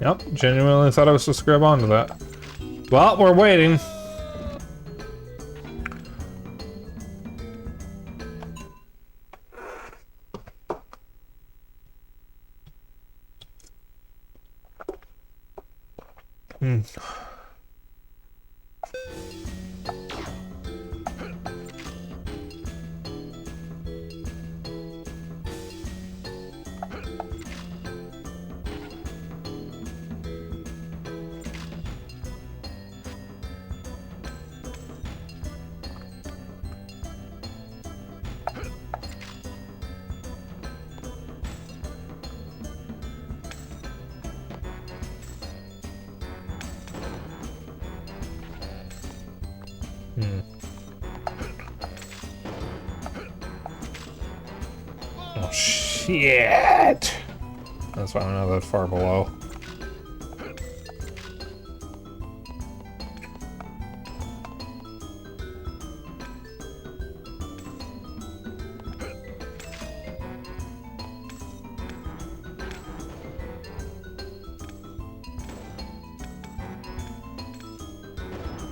Yep, genuinely thought I was supposed to grab onto that. Well, we're waiting. Oh, shit! That's why I'm not that far below.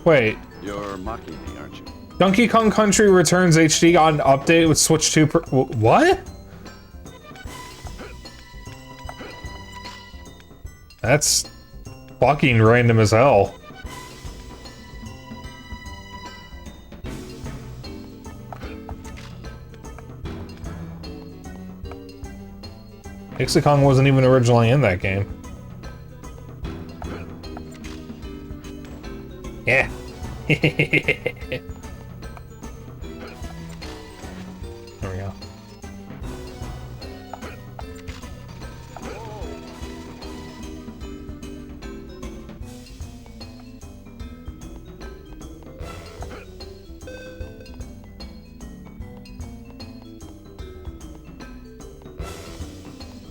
Wait. You're mocking me, aren't you? Donkey Kong Country Returns HD got an update with Switch 2 what? That's fucking random as hell. Dixie Kong wasn't even originally in that game. Yeah. There we go.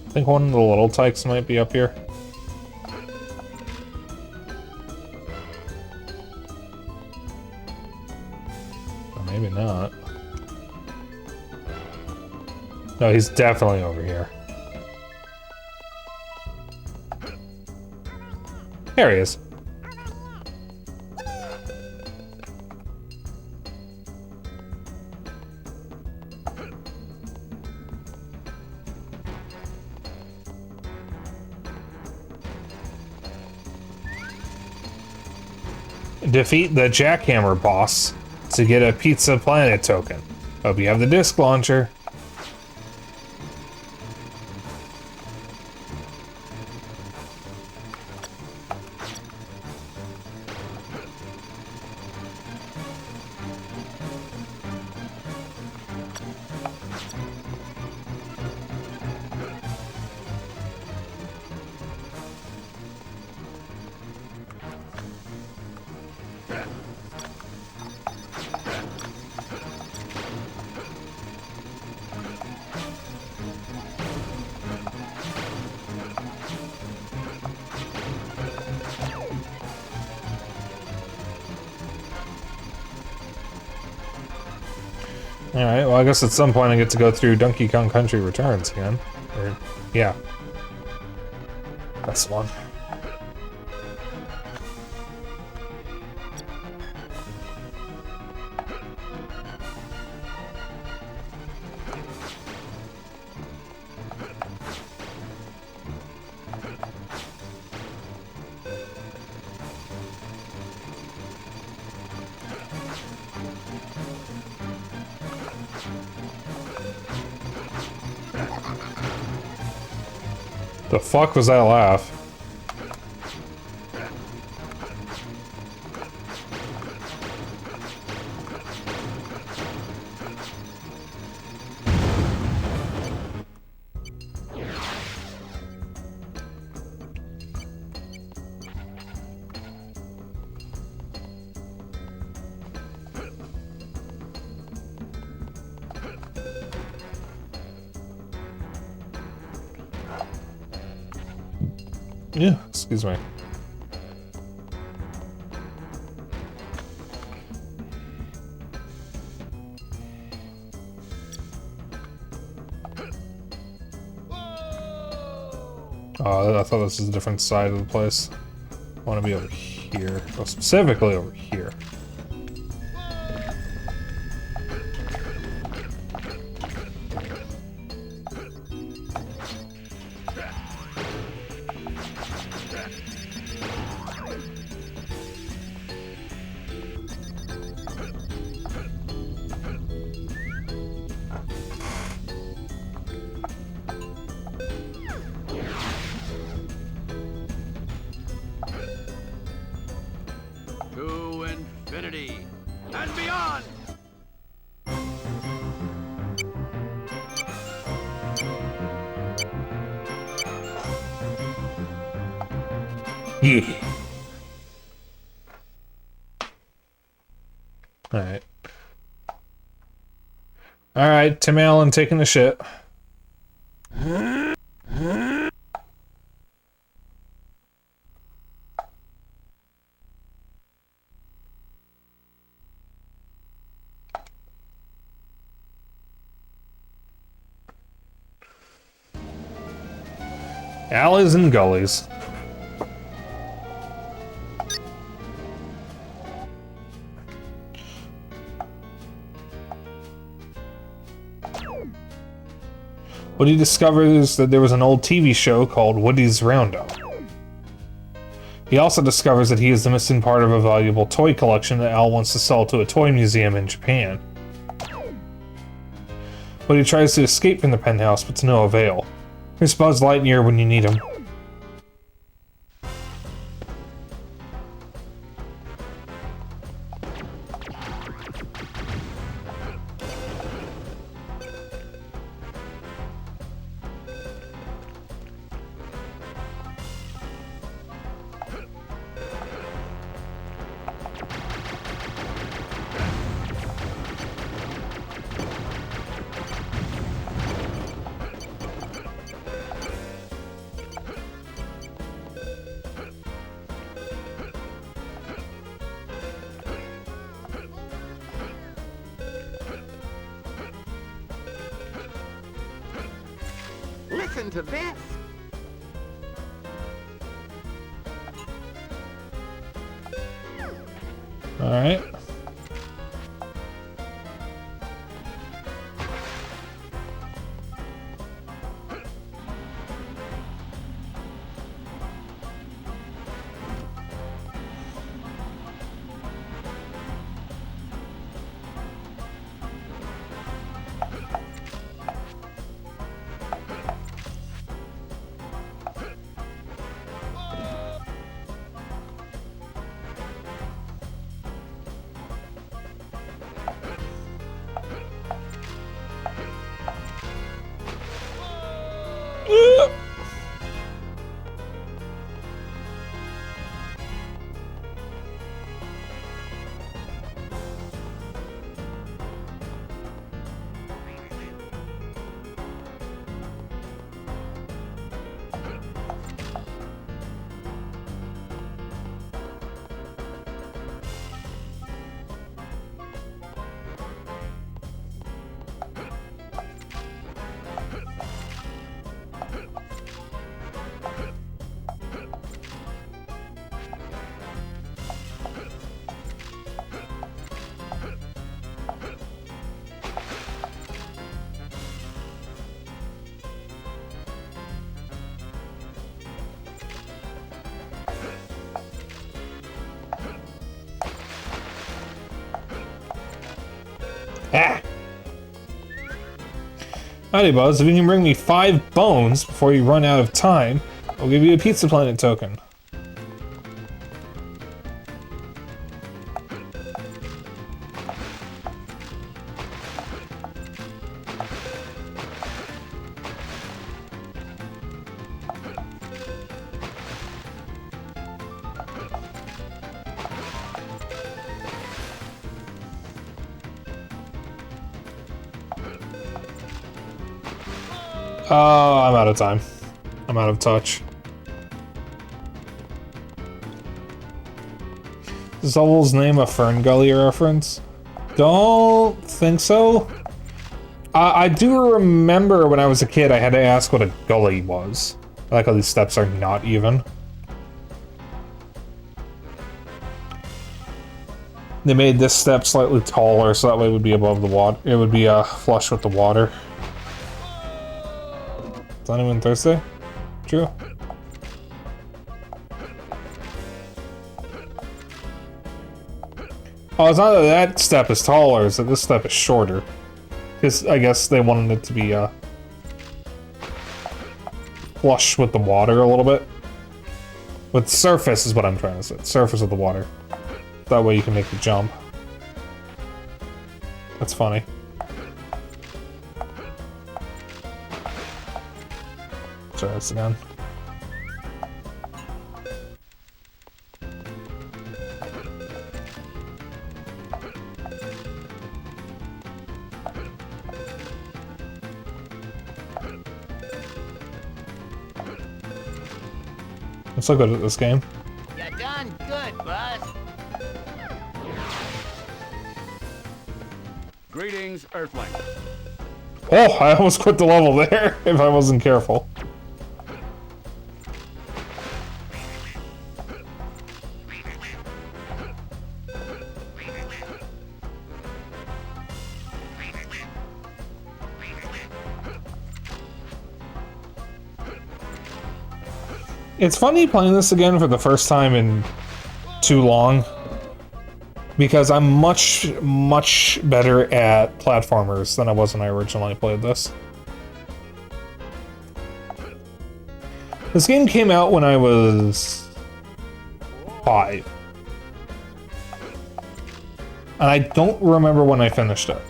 I think one of the little tykes might be up here. Or maybe not. No, he's definitely over here. There he is. Defeat the Jackhammer boss to get a Pizza Planet token. Hope you have the disc launcher. Alright, well I guess at some point I get to go through Donkey Kong Country Returns again. Or, yeah. That's the one. The fuck was that laugh? Yeah, excuse me. Oh, I thought this was a different side of the place. I want to be over here. Well, specifically over here. To infinity and beyond! Yeah. Alright. Alright, Tim Allen taking the shit. Alleys and gullies. Woody discovers that there was an old TV show called Woody's Roundup. He also discovers that he is the missing part of a valuable toy collection that Al wants to sell to a toy museum in Japan. Woody tries to escape from the penthouse, but to no avail. Here's Buzz Lightyear when you need him. Listen to this. Alright. Ah! Howdy, Buzz. If you can bring me 5 bones before you run out of time, I'll give you a Pizza Planet token. Oh, I'm out of time. I'm out of touch. Is Oval's name a Fern Gully reference? Don't think so. I do remember when I was a kid I had to ask what a gully was. I like how these steps are not even. They made this step slightly taller so that way it would be above the water. It would be flush with the water. Is anyone Thursday? True. Oh, it's not that that step is taller, it's that this step is shorter. Because I guess they wanted it to be flush with the water a little bit. With surface is what I'm trying to say. Surface of the water. That way you can make the jump. That's funny. Try this again. I'm so good at this game. You done good, Buzz. Greetings, Earthling. Oh, I almost quit the level there if I wasn't careful. It's funny playing this again for the first time in too long, because I'm much, much better at platformers than I was when I originally played this. This game came out when I was 5. And I don't remember when I finished it.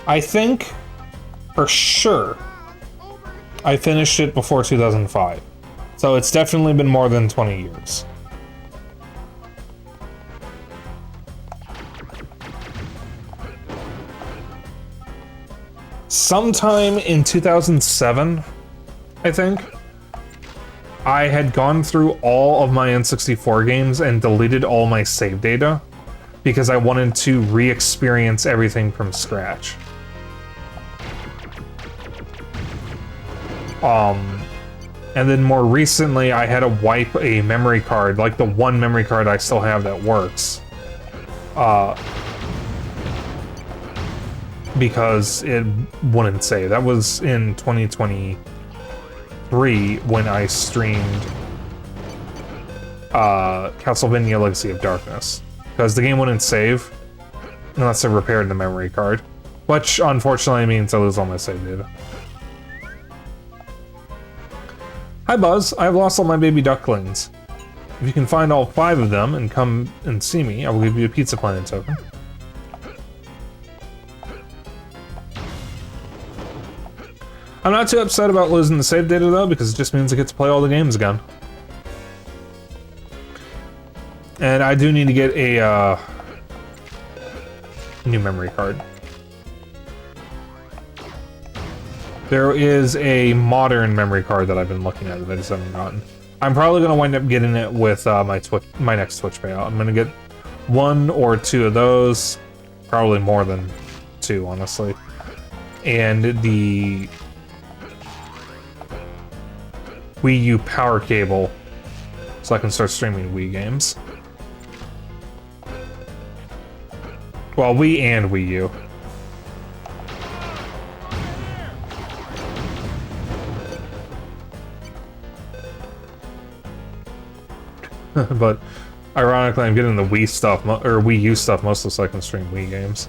I think, for sure, I finished it before 2005. So it's definitely been more than 20 years. Sometime in 2007, I think, I had gone through all of my N64 games and deleted all my save data because I wanted to re-experience everything from scratch. And then more recently, I had to wipe a memory card, like the one memory card I still have that works. Because it wouldn't save. That was in 2023 when I streamed Castlevania Legacy of Darkness. Because the game wouldn't save unless I repaired the memory card. Which, unfortunately, means I lose all my save data. Hi Buzz, I've lost all my baby ducklings. If you can find all 5 of them and come and see me, I will give you a Pizza Planet token. I'm not too upset about losing the save data though, because it just means I get to play all the games again. And I do need to get a new memory card. There is a modern memory card that I've been looking at that I just haven't gotten. I'm probably going to wind up getting it with my next Twitch payout. I'm going to get 1 or 2 of those, probably more than 2, honestly. And the Wii U power cable, so I can start streaming Wii games. Well, Wii and Wii U. But ironically, I'm getting the Wii stuff, or Wii U stuff mostly so I can stream Wii games.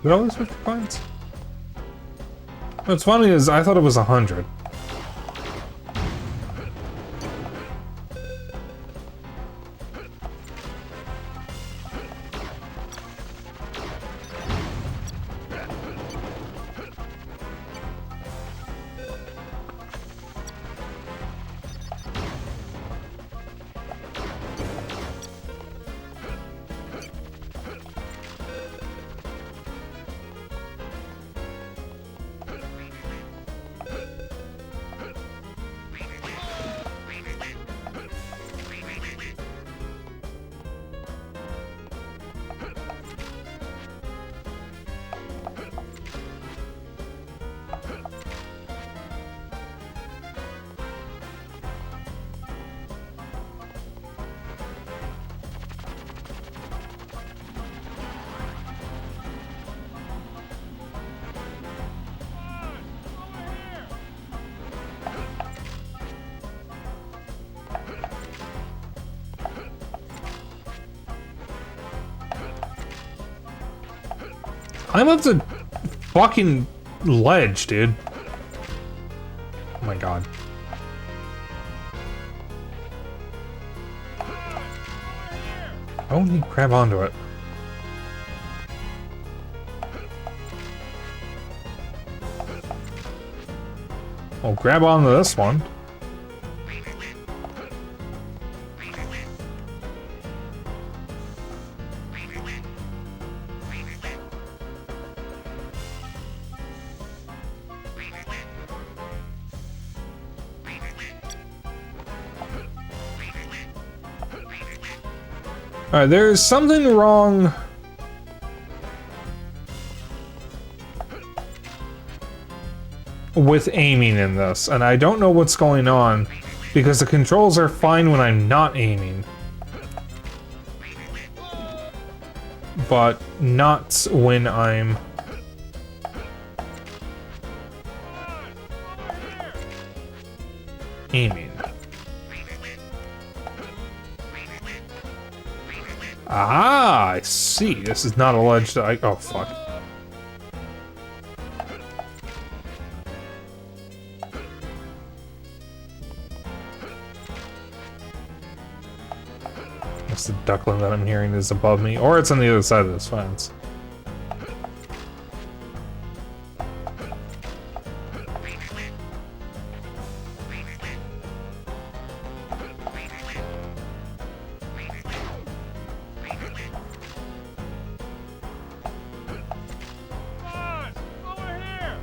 Did I lose 50 points? What's funny is I thought it was 100. I'm up the fucking ledge, dude. Oh my god. I don't need to grab onto it. I'll grab onto this one. Alright, there's something wrong. With aiming in this, and I don't know what's going on because the controls are fine when I'm not aiming, but not when I'm aiming. Ah, I see. This is not a ledge that I... Oh, fuck. That's the duckling that I'm hearing is above me, or it's on the other side of this fence. Buzz, over here.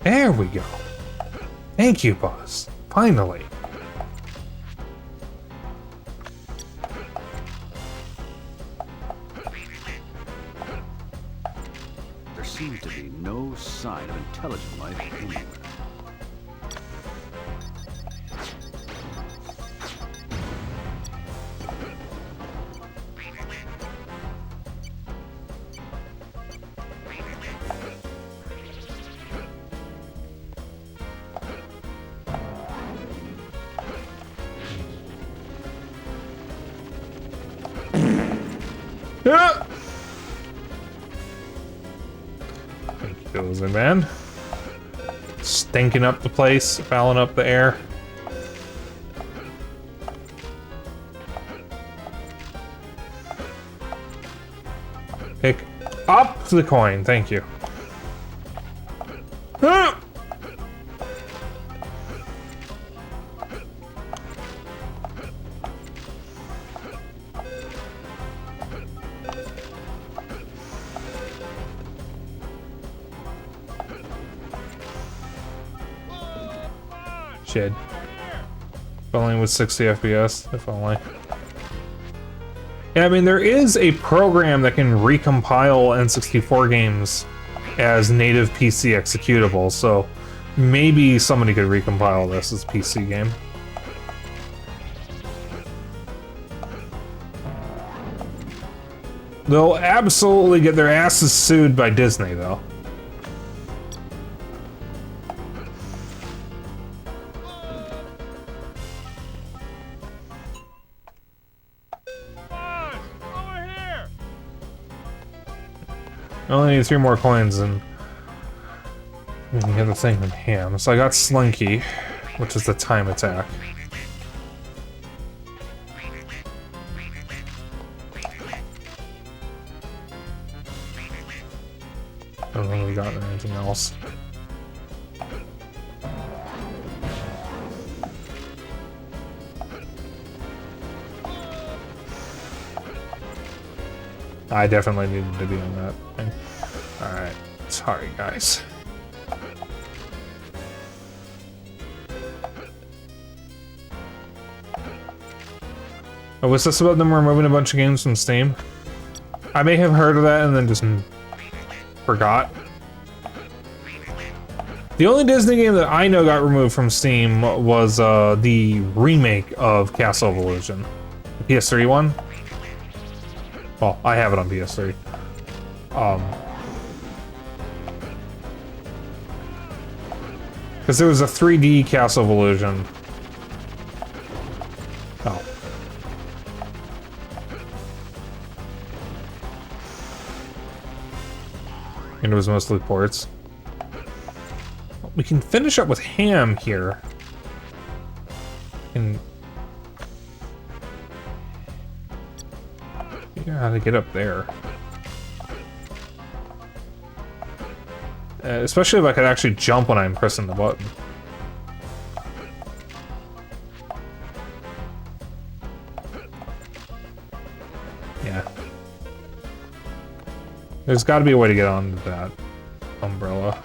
There we go. Thank you, Buzz. Finally. There seems to be no sign of intelligent life anywhere. Yeah. Goes in, man. Stinking up the place, fouling up the air. Pick up the coin, thank you. Ah! Shit. If only with 60 FPS, if only. Yeah, I mean, there is a program that can recompile N64 games as native PC executable, so maybe somebody could recompile this as a PC game. They'll absolutely get their asses sued by Disney, though. Buzz, over here. I only need 3 more coins and we can get the thing in hand. So I got Slinky, which is the time attack. I don't think we got anything else. I definitely needed to be on that thing. Alright, sorry guys. Oh, was this about them removing a bunch of games from Steam? I may have heard of that and then just forgot. The only Disney game that I know got removed from Steam was the remake of Castle of Illusion. The PS3 one? Well, I have it on PS3. Because there was a 3D Castle of Illusion. Oh. And it was mostly ports. We can finish up with Ham here. And figure out how to get up there. Especially if I could actually jump when I'm pressing the button. Yeah. There's got to be a way to get onto that umbrella.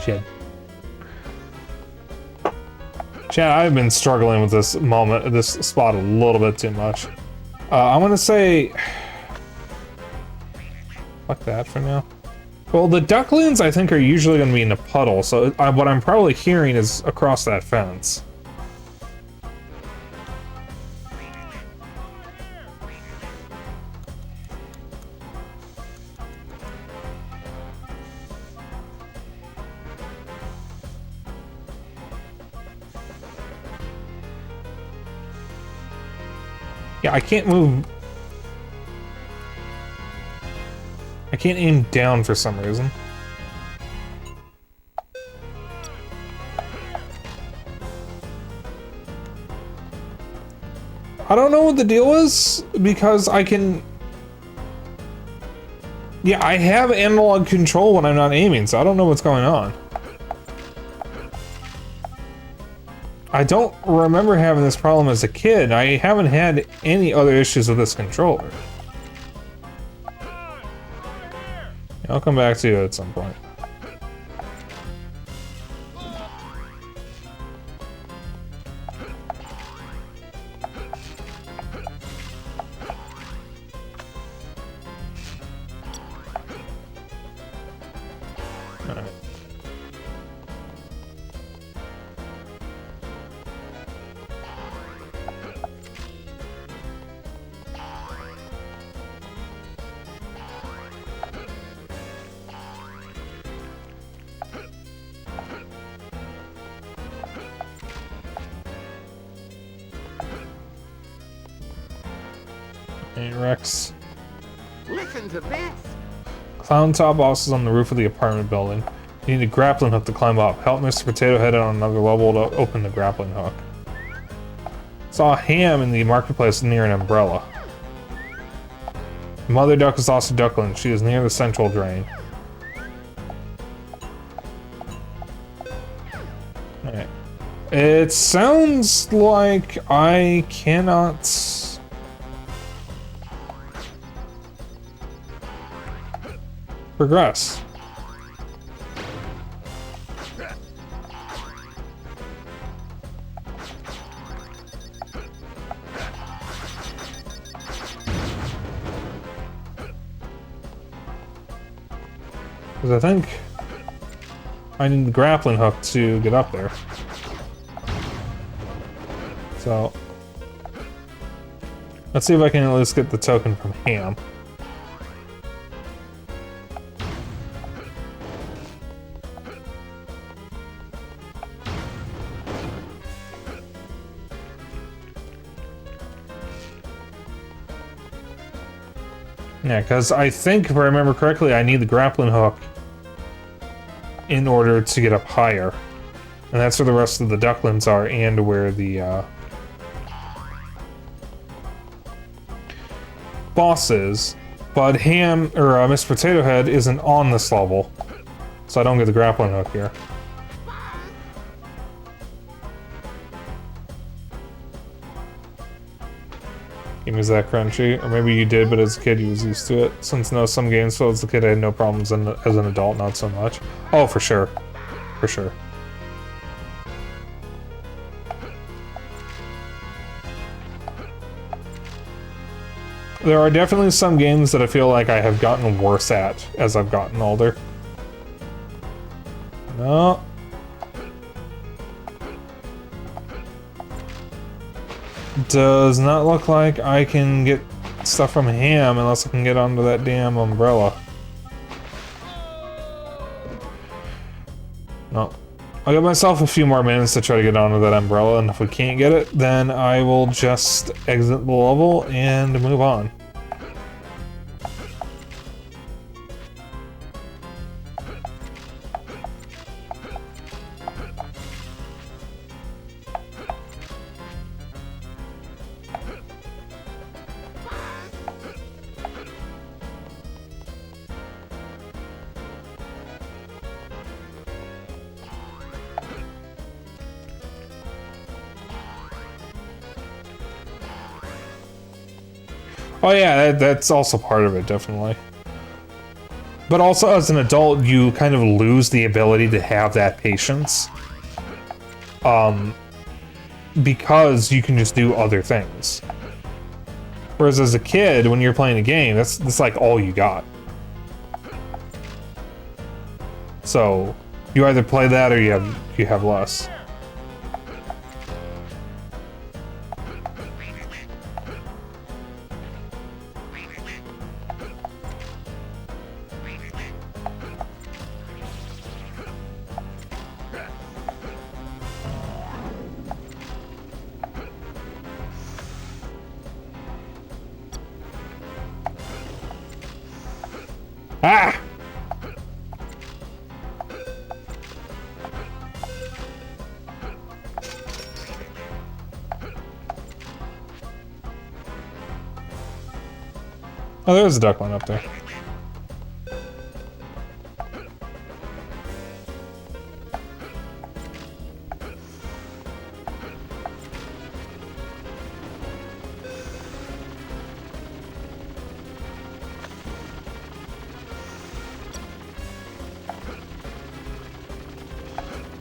kid. Chad, I've been struggling with this spot a little bit too much. I'm gonna say... Fuck that for now. Well, the ducklings, I think, are usually gonna be in a puddle, so what I'm probably hearing is across that fence. Yeah, I can't move. I can't aim down for some reason. I don't know what the deal is, because I can... Yeah, I have analog control when I'm not aiming, so I don't know what's going on. I don't remember having this problem as a kid. I haven't had any other issues with this controller. I'll come back to you at some point. Alright. Hey, Rex. Listen to this. Clown top boss is on the roof of the apartment building. You need a grappling hook to climb up. Help Mr. Potato Head on another level to open the grappling hook. Saw a ham in the marketplace near an umbrella. Mother duck is also duckling. She is near the central drain. Alright. It sounds like I cannot... progress. Because I think I need the grappling hook to get up there. So let's see if I can at least get the token from Ham. Yeah, because I think, if I remember correctly, I need the grappling hook in order to get up higher. And that's where the rest of the ducklings are, and where the boss is. But Ham, or Mr. Potato Head, isn't on this level, so I don't get the grappling hook here. Is that crunchy? Or maybe you did, but as a kid you was used to it. Since no, some games, so as a kid I had no problems, and as an adult, not so much. Oh, for sure. For sure. There are definitely some games that I feel like I have gotten worse at as I've gotten older. No. Does not look like I can get stuff from Ham unless I can get onto that damn umbrella. No. I'll give myself a few more minutes to try to get onto that umbrella, and if we can't get it, then I will just exit the level and move on. Oh yeah, that's also part of it, definitely. But also, as an adult, you kind of lose the ability to have that patience. Because you can just do other things. Whereas as a kid, when you're playing a game, that's like all you got. So, you either play that or you have less. Ah! Oh, there's a duck line up there.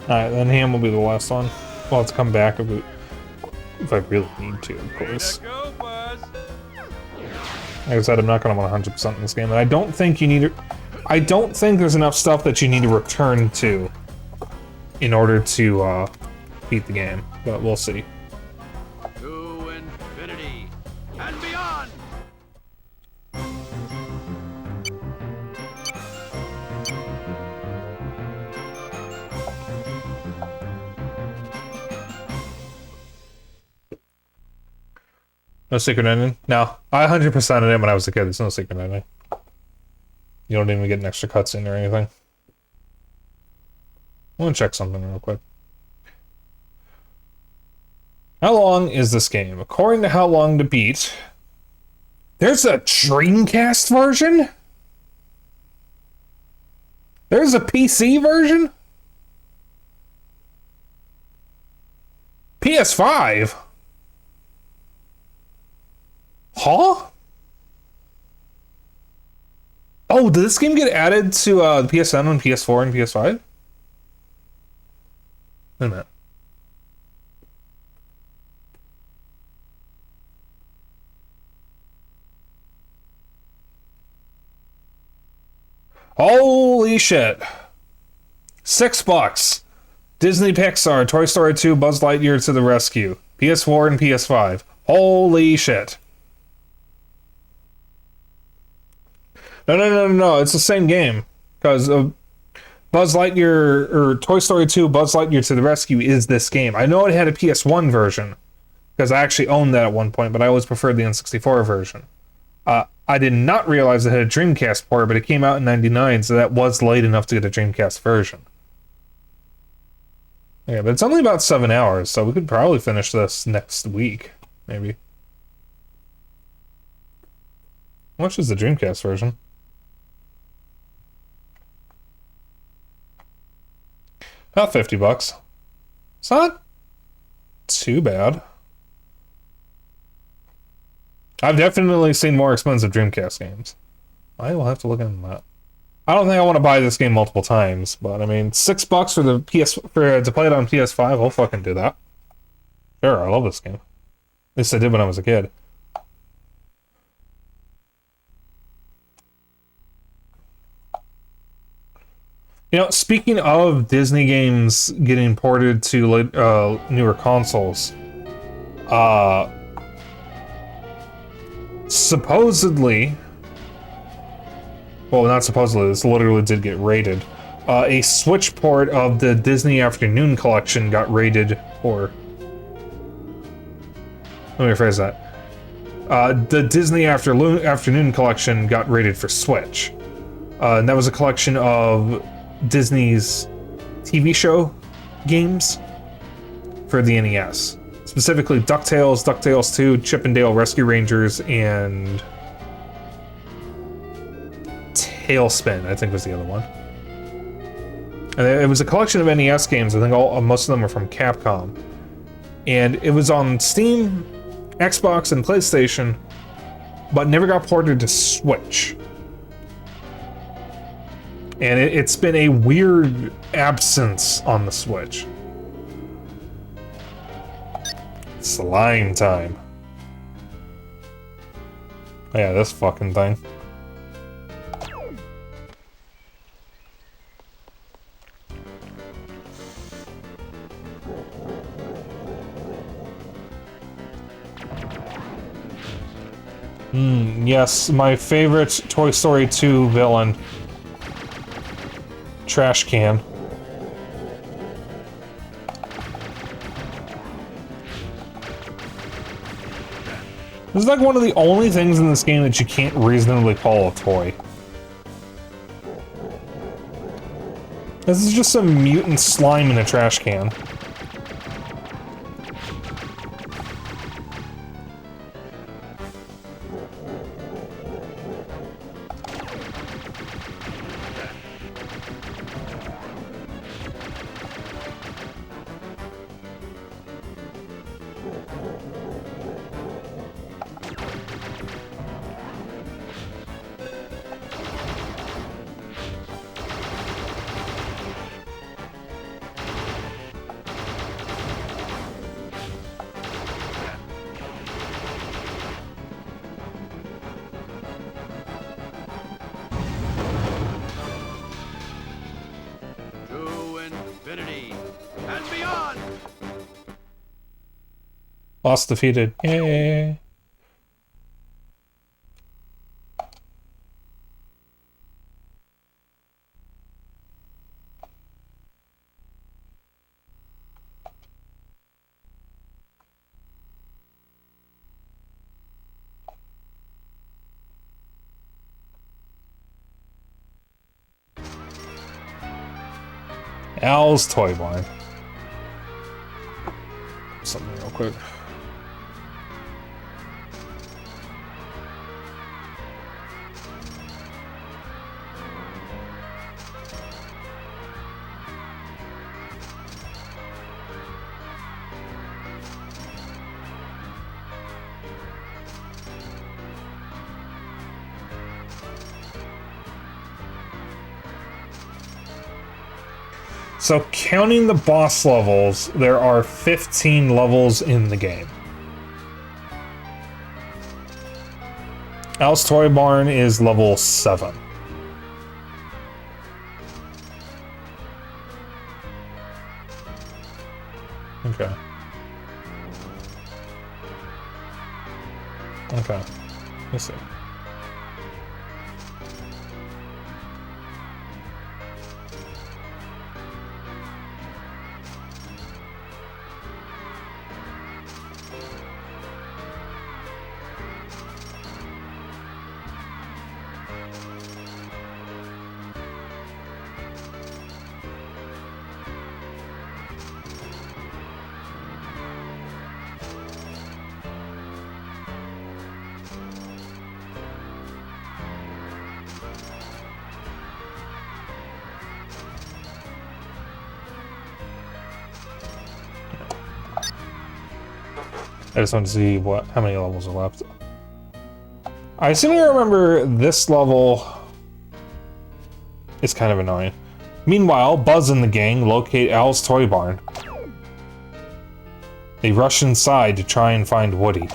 Alright, then Ham will be the last one. We'll have to come back if I really need to, of course. Go, Buzz. Like I said, I'm not going to 100% in this game, and I don't think you need to... I don't think there's enough stuff that you need to return to in order to beat the game, but we'll see. To infinity and beyond! No secret ending? No. I 100%ed it when I was a kid. There's no secret ending. You don't even get an extra cutscene or anything. I want to check something real quick. How long is this game? According to How Long to Beat, there's a Dreamcast version? There's a PC version? PS5? Huh? Oh, did this game get added to the PSN on PS4 and PS5? Wait a minute. Holy shit. $6. Disney Pixar, Toy Story 2, Buzz Lightyear to the Rescue. PS4 and PS5. Holy shit. No. It's the same game. Because Buzz Lightyear, or Toy Story 2, Buzz Lightyear to the Rescue is this game. I know it had a PS1 version. Because I actually owned that at one point, but I always preferred the N64 version. I did not realize it had a Dreamcast port, but it came out in '99, so that was late enough to get a Dreamcast version. Yeah, but it's only about 7 hours, so we could probably finish this next week, maybe. How much is the Dreamcast version? About $50. It's not too bad. I've definitely seen more expensive Dreamcast games. I will have to look into that. I don't think I want to buy this game multiple times, but I mean, $6 for the to play it on PS5, I'll fucking do that. Sure, I love this game. At least I did when I was a kid. You know, speaking of Disney games getting ported to newer consoles, supposedly, well, not supposedly, this literally did get rated. A Switch port of the Disney Afternoon Collection got rated for... Let me rephrase that. The Disney Afternoon Collection got rated for Switch. And that was a collection of Disney's TV show games for the NES. Specifically DuckTales, DuckTales 2, Chip 'n Dale Rescue Rangers, and Tailspin, I think was the other one. And it was a collection of NES games. I think most of them were from Capcom. And it was on Steam, Xbox, and PlayStation, but never got ported to Switch. And it's been a weird absence on the Switch. Slime time. Oh yeah, this fucking thing. Yes, my favorite Toy Story 2 villain. Trash can. This is like one of the only things in this game that you can't reasonably call a toy. This is just some mutant slime in a trash can. To infinity and beyond! Boss defeated. Yay. Al's Toy Barn. Something real quick. So counting the boss levels, there are 15 levels in the game. Al's Toy Barn is level 7. Okay. Okay. Let's see. I just want to see how many levels are left. I seem to remember this level is kind of annoying. Meanwhile, Buzz and the gang locate Al's Toy Barn. They rush inside to try and find Woody.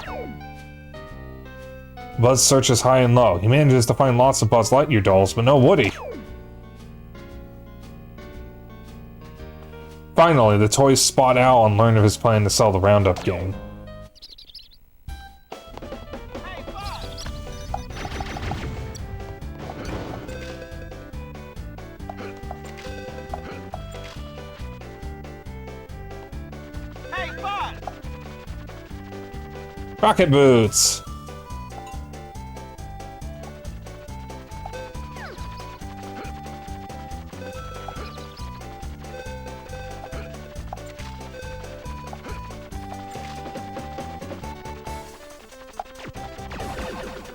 Buzz searches high and low. He manages to find lots of Buzz Lightyear dolls, but no Woody. Finally, the toys spot Al and learn of his plan to sell the Roundup gang. Rocket boots!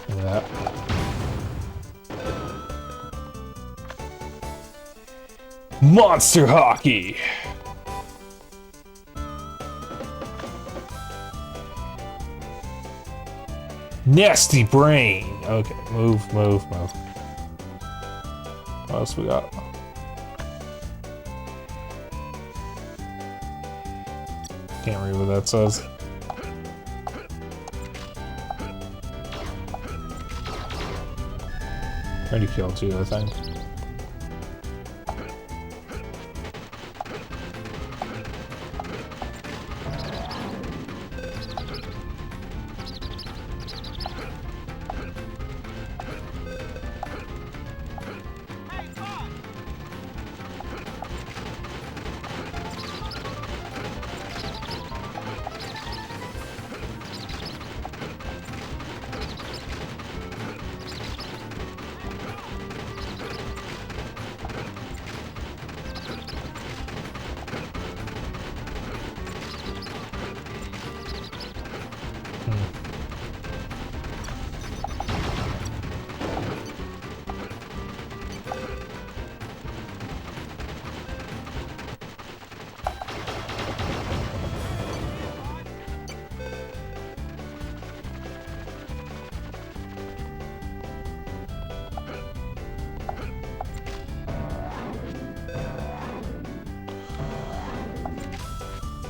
That. Monster hockey! Nasty brain. Okay, move. What else we got? Can't read what that says. Already killed you, I think.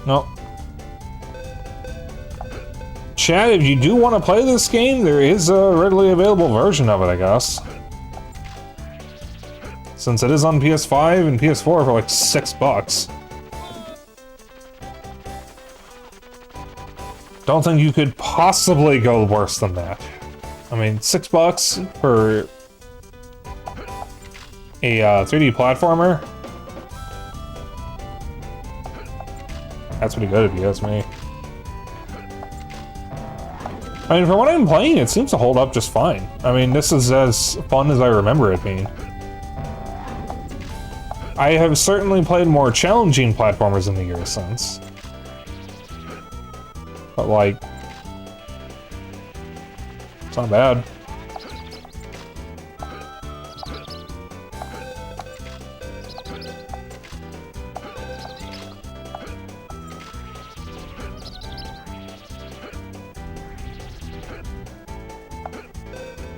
No. Chad, if you do want to play this game, there is a readily available version of it, I guess. Since it is on PS5 and PS4 for like $6. Don't think you could possibly go worse than that. I mean, $6 for a 3D platformer. That's pretty good if you ask me. I mean, for what I'm playing, it seems to hold up just fine. I mean, this is as fun as I remember it being. I have certainly played more challenging platformers in the years since. But, like, it's not bad.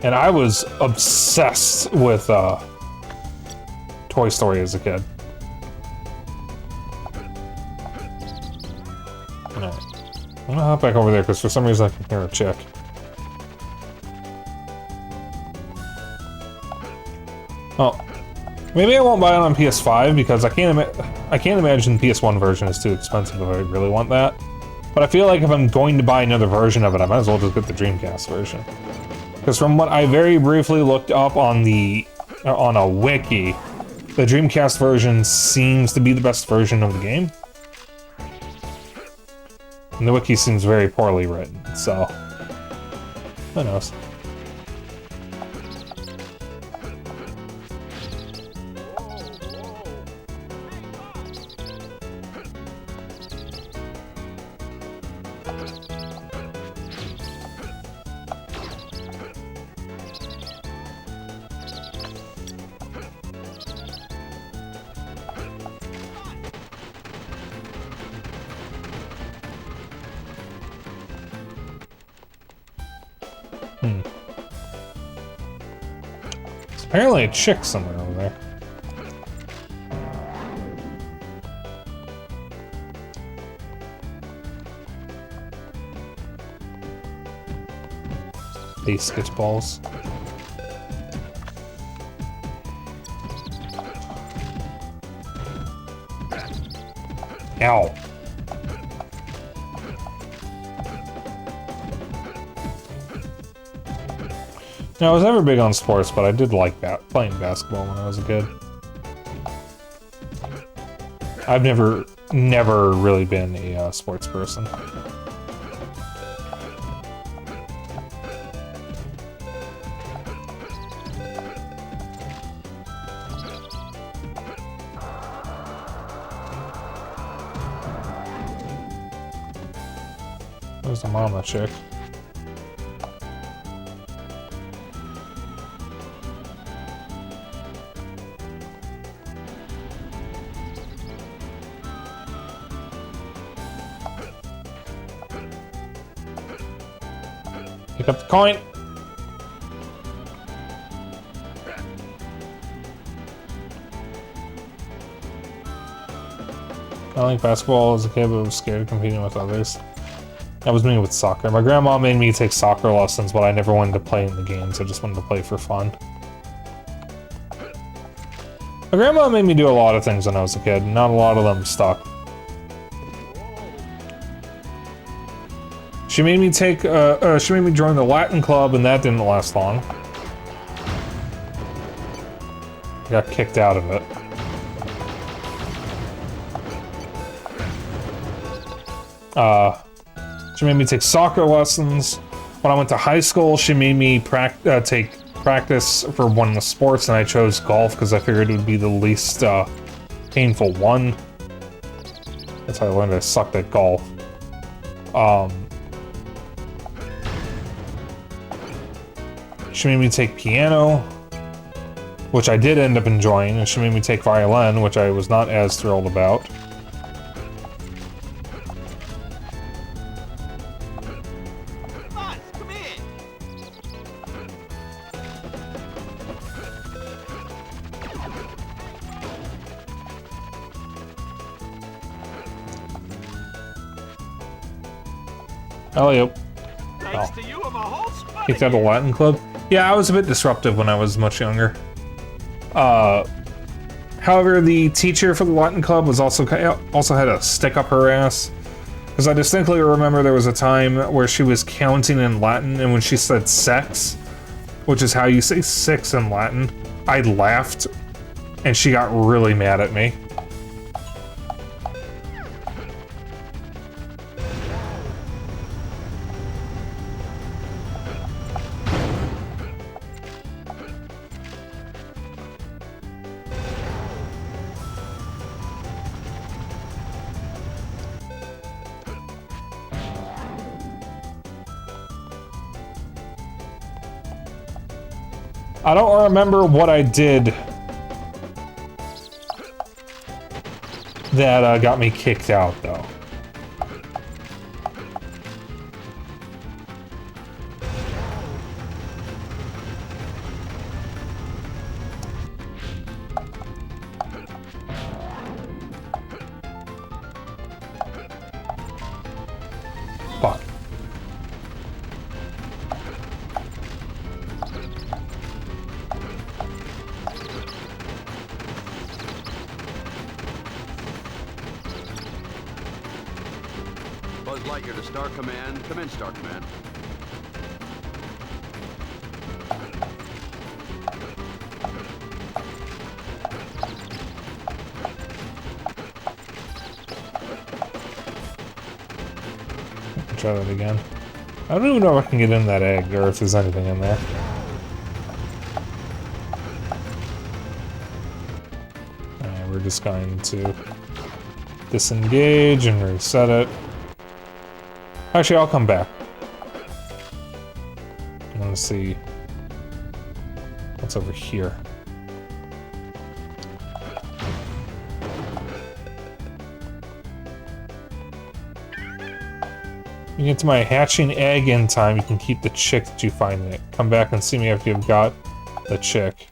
And I was obsessed with Toy Story as a kid. Alright. I'm gonna hop back over there because for some reason I can hear a chick. Oh. Maybe I won't buy it on PS5 because I can't imagine the PS1 version is too expensive if I really want that. But I feel like if I'm going to buy another version of it, I might as well just get the Dreamcast version. Because from what I very briefly looked up on a wiki, the Dreamcast version seems to be the best version of the game. And the wiki seems very poorly written, so who knows. There's apparently a chick somewhere over there. These spitballs. Ow. Now, I was never big on sports, but I did like playing basketball when I was a kid. I've never really been a sports person. There's the mama chick. Pick up the coin. I like basketball as a kid, but I was scared of competing with others. That was me with soccer. My grandma made me take soccer lessons, but I never wanted to play in the games. I just wanted to play for fun. My grandma made me do a lot of things when I was a kid. Not a lot of them stuck. She made me take, she made me join the Latin club, and that didn't last long. I got kicked out of it. She made me take soccer lessons. When I went to high school, she made me take practice for one of the sports, and I chose golf because I figured it would be the least painful one. That's how I learned I sucked at golf. She made me take piano, which I did end up enjoying, and she made me take violin, which I was not as thrilled about. Buzz, come here. Elliot. Thanks to you, I'm a whole spud. Kicked out of the Latin club? Yeah, I was a bit disruptive when I was much younger. However, the teacher for the Latin club was also had a stick up her ass. Because I distinctly remember there was a time where she was counting in Latin, and when she said sex, which is how you say six in Latin, I laughed, and she got really mad at me. I don't remember what I did that got me kicked out, though. Fuck. Buzz Lightyear to Star Command. Come in, Star Command. Try that again. I don't even know if I can get in that egg or if there's anything in there. Alright, we're just going to disengage and reset it. Actually, I'll come back. I want to see what's over here. You get to my hatching egg in time, you can keep the chick that you find in it. Come back and see me after you've got the chick.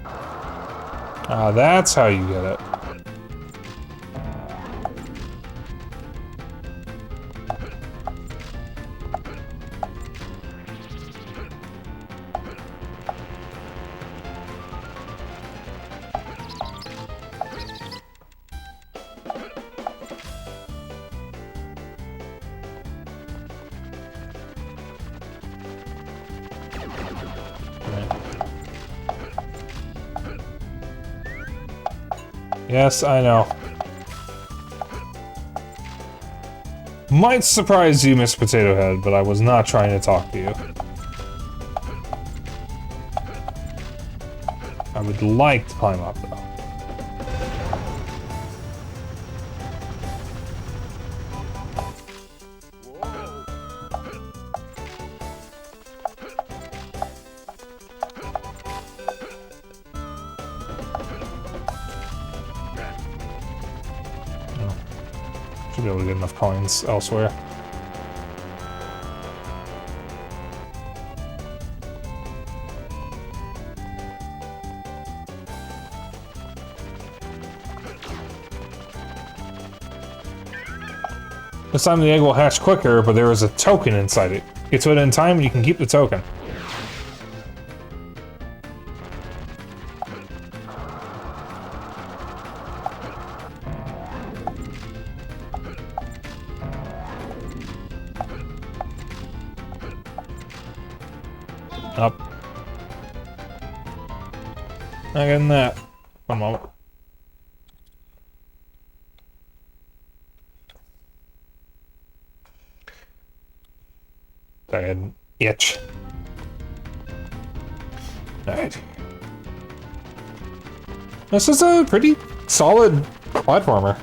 Ah, that's how you get it. Yes, I know. Might surprise you, Miss Potato Head, but I was not trying to talk to you. I would like to climb up, though. Should be able to get enough coins elsewhere. This time the egg will hatch quicker, but there is a token inside it. Get to it in time and you can keep the token. Up. Not getting that. One moment. Sorry, I had an itch. Alright. This is a pretty solid platformer.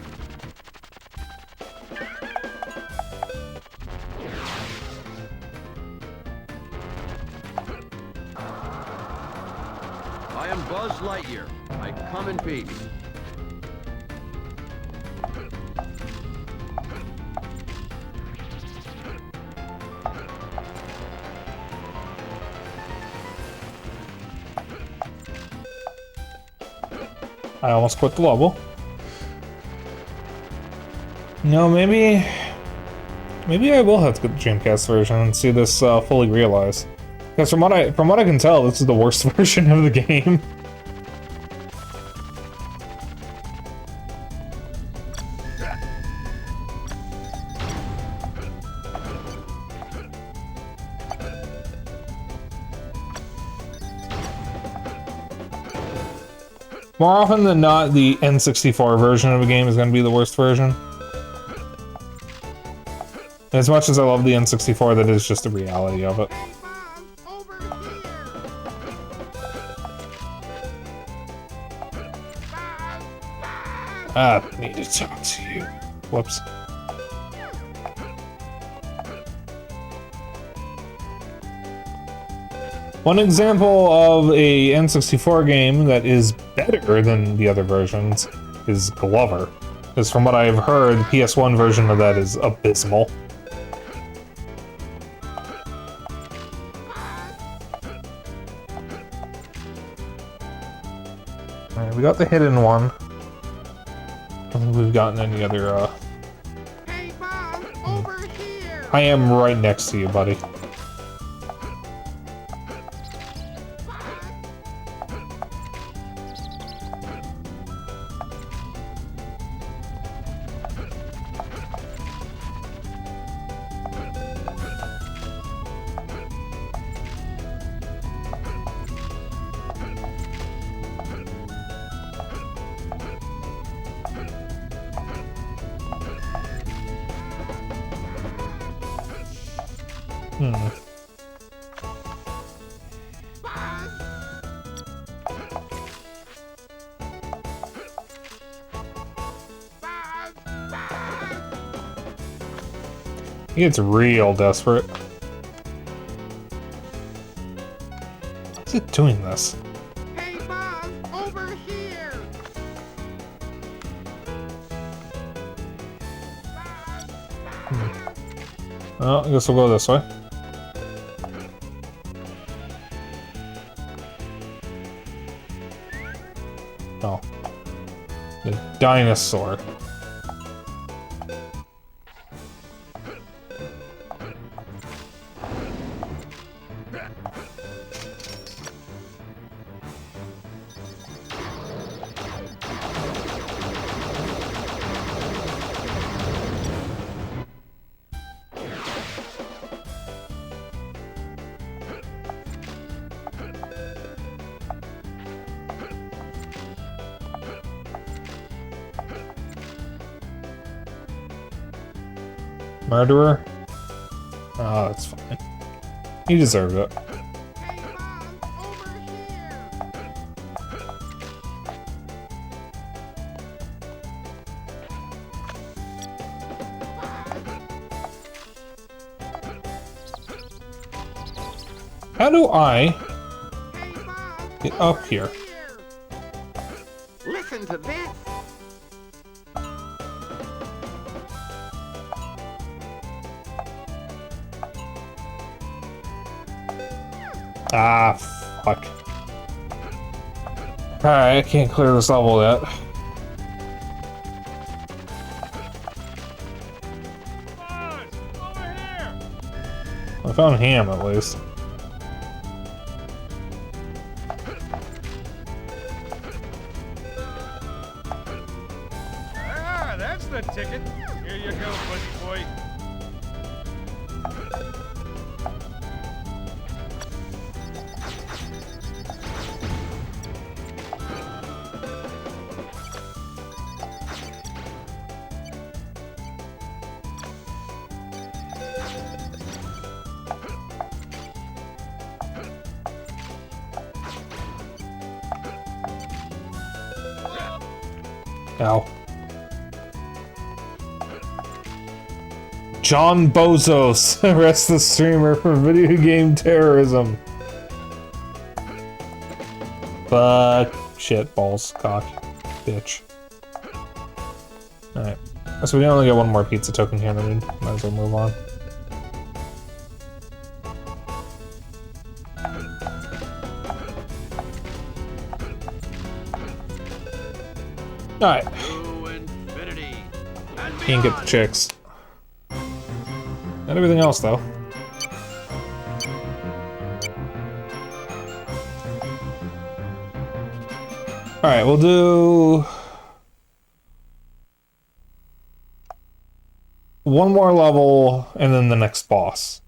I am Buzz Lightyear. I come in peace. I almost quit the level. No, maybe I will have to get the Dreamcast version and see this fully realized. Because from what I can tell, this is the worst version of the game. More often than not, the N64 version of a game is going to be the worst version. As much as I love the N64, that is just the reality of it. I need to talk to you. Whoops. One example of a N64 game that is better than the other versions is Glover. Because from what I've heard, the PS1 version of that is abysmal. Alright, we got the hidden one. I don't think we've gotten any other, Hey, Bob, over here. I am right next to you, buddy. He gets real desperate. Why is it doing this? Hey, Bob, over here. Well, I guess we'll go this way. Oh. The dinosaur. Murderer? Oh, that's fine. He deserved it. Hey, Bob, over here. How do I Hey, Bob, get up here? listen to this. Ah, fuck. Alright, I can't clear this level yet. I found ham at least. Ah, that's the ticket. Here you go, buddy boy. Ow. John Bozos arrests the streamer for video game terrorism. But shit, balls, cock, bitch. Alright. So we only get one more pizza token here, then we might as well move on. Alright. To infinity and Can't get the beyond. chicks. Not everything else, though. Alright, we'll do... one more level, and then the next boss.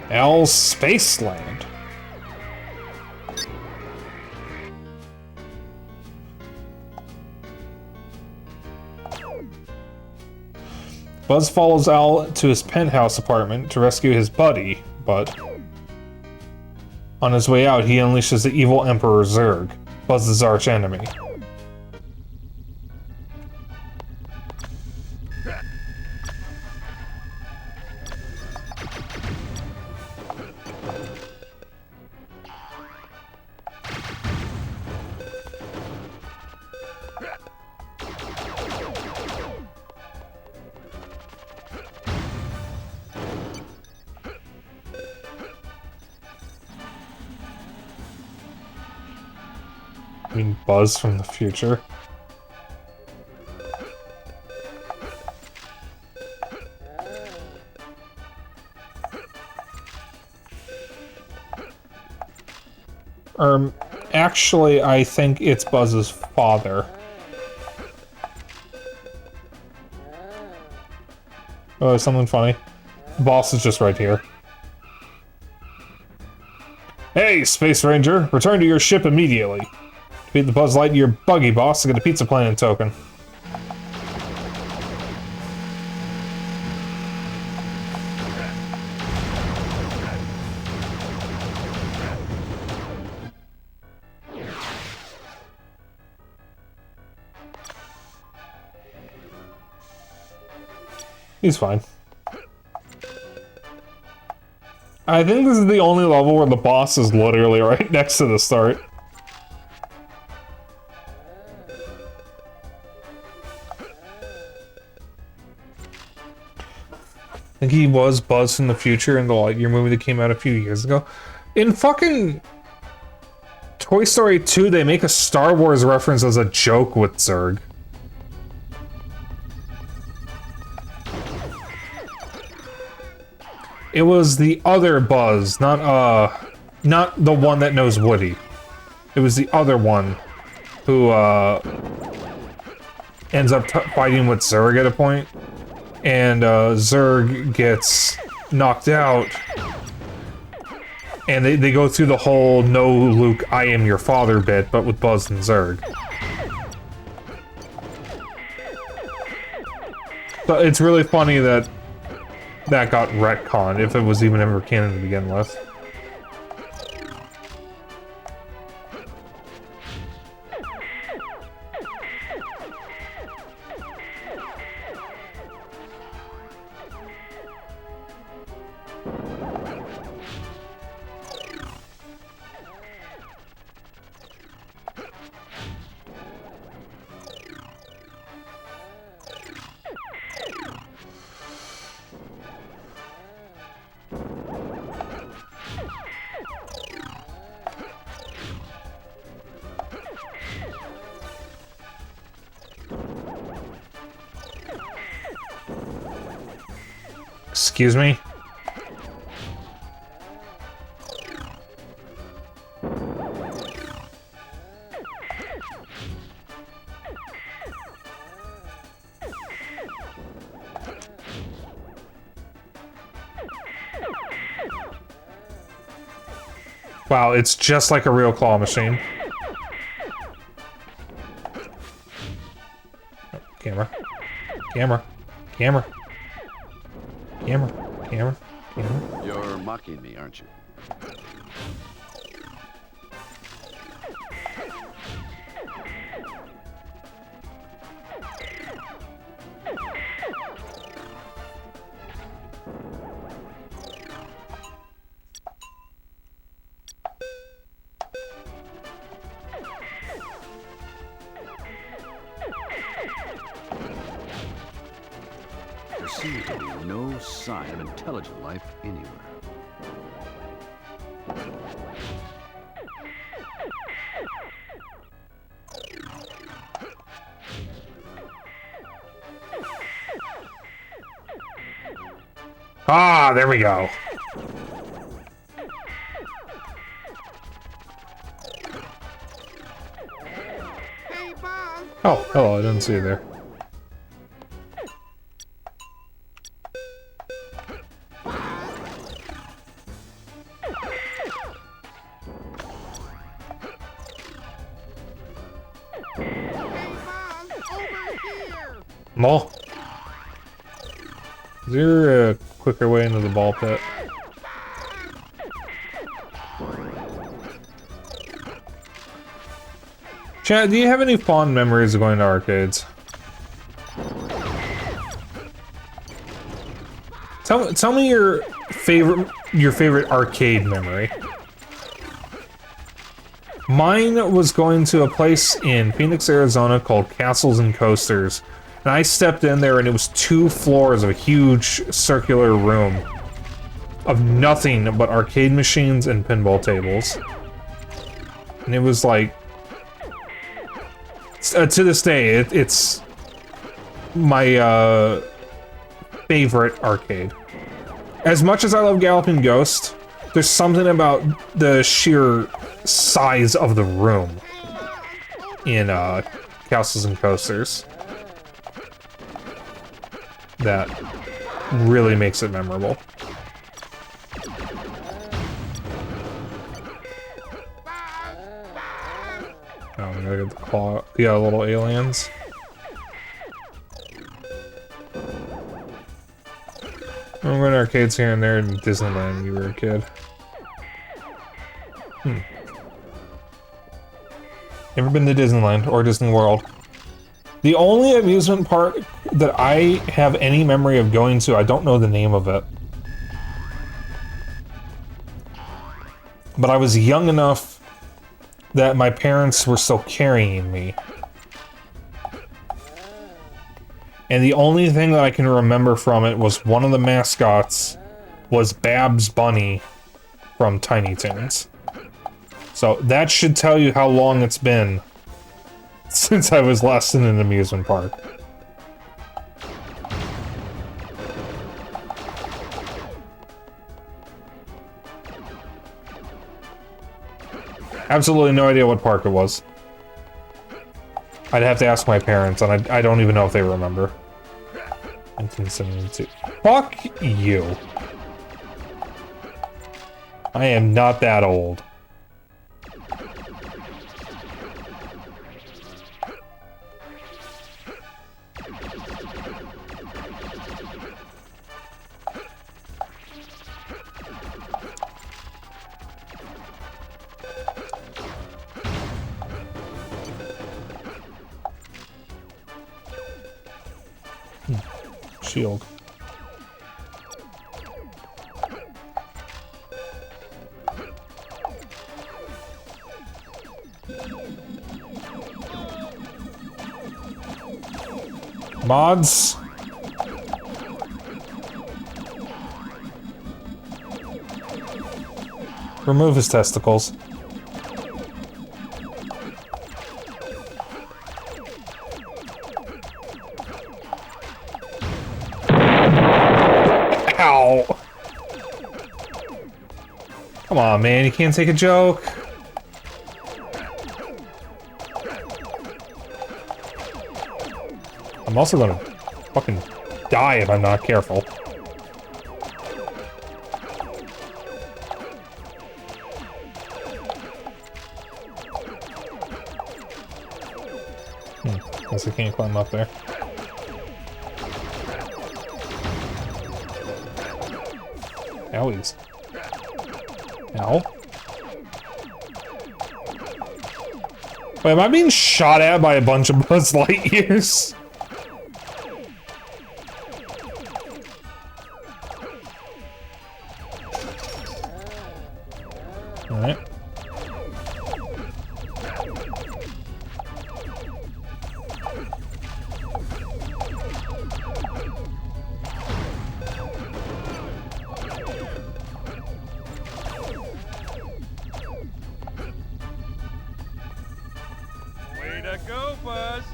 Al's Spaceland. Buzz follows Al to his penthouse apartment to rescue his buddy, but on his way out, he unleashes the evil Emperor Zurg, Buzz's archenemy. I mean, Buzz from the future. Actually, I think it's Buzz's father. Oh, something funny. The boss is just right here. Hey, Space Ranger! Return to your ship immediately. Defeat the Buzz Lightyear buggy boss to get a Pizza Planet token. He's fine. I think this is the only level where the boss is literally right next to the start. I think he was Buzz from the future in the Lightyear movie that came out a few years ago. In fucking Toy Story 2, they make a Star Wars reference as a joke with Zurg. It was the other Buzz, not the one that knows Woody. It was the other one who ends up fighting with Zurg at a point, and Zurg gets knocked out, and they go through the whole "No, Luke, I am your father" bit, but with Buzz and Zurg. So it's really funny that that got retconned, if it was even ever canon to begin with. Excuse me? Wow, it's just like a real claw machine. Oh, camera. Camera. Camera. Camera. Camera. Camera. You're mocking me, aren't you? There seems to be no sign of intelligent life anywhere. Ah, there we go. Hey, Buzz. Oh, hello, I didn't see you there. Hey, Buzz. Over here. No. Is there a quicker way into the ball pit? Chad, do you have any fond memories of going to arcades? Tell me your favorite arcade memory. Mine was going to a place in Phoenix, Arizona called Castles and Coasters. And I stepped in there and it was 2 floors of a huge circular room of nothing but arcade machines and pinball tables. And it was like... to this day, it's my favorite arcade. As much as I love Galloping Ghost, there's something about the sheer size of the room in Castles and Coasters that really makes it memorable. Oh, we gotta get the claw, the little aliens. I'm going to arcades here and there in Disneyland when you were a kid. Never been to Disneyland or Disney World. The only amusement park that I have any memory of going to, I don't know the name of it. But I was young enough that my parents were still carrying me. And the only thing that I can remember from it was one of the mascots was Babs Bunny from Tiny Toons. So that should tell you how long it's been since I was last in an amusement park. Absolutely no idea what park it was. I'd have to ask my parents, and I don't even know if they remember. 1972. Fuck you. I am not that old. Shield. Mods. Remove his testicles. Ow! out. Come on, man, you can't take a joke. I'm also gonna fucking die if I'm not careful. Guess I can't climb up there. Owies. Ow. Wait, am I being shot at by a bunch of Buzz Lightyears? Alright. Way to go, Buzz.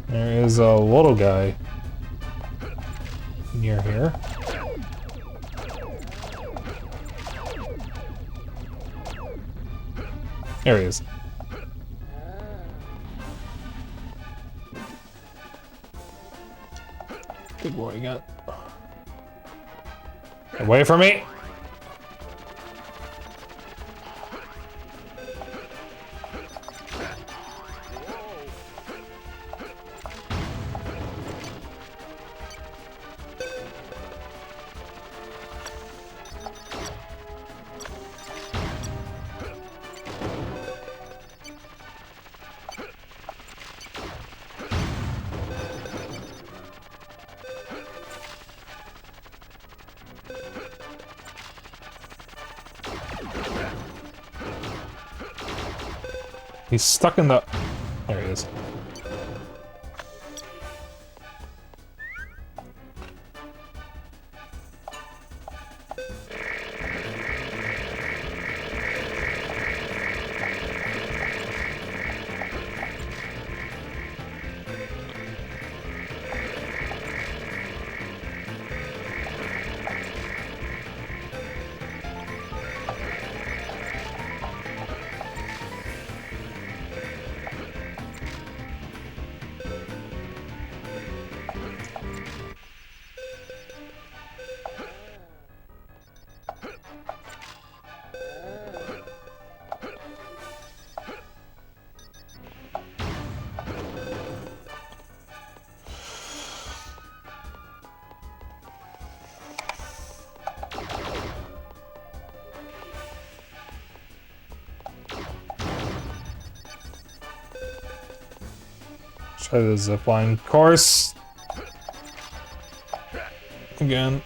There is a little guy near here. There he is. Good boy, you got. Away from me! He's stuck in the... There he is. Try the zipline course. Again.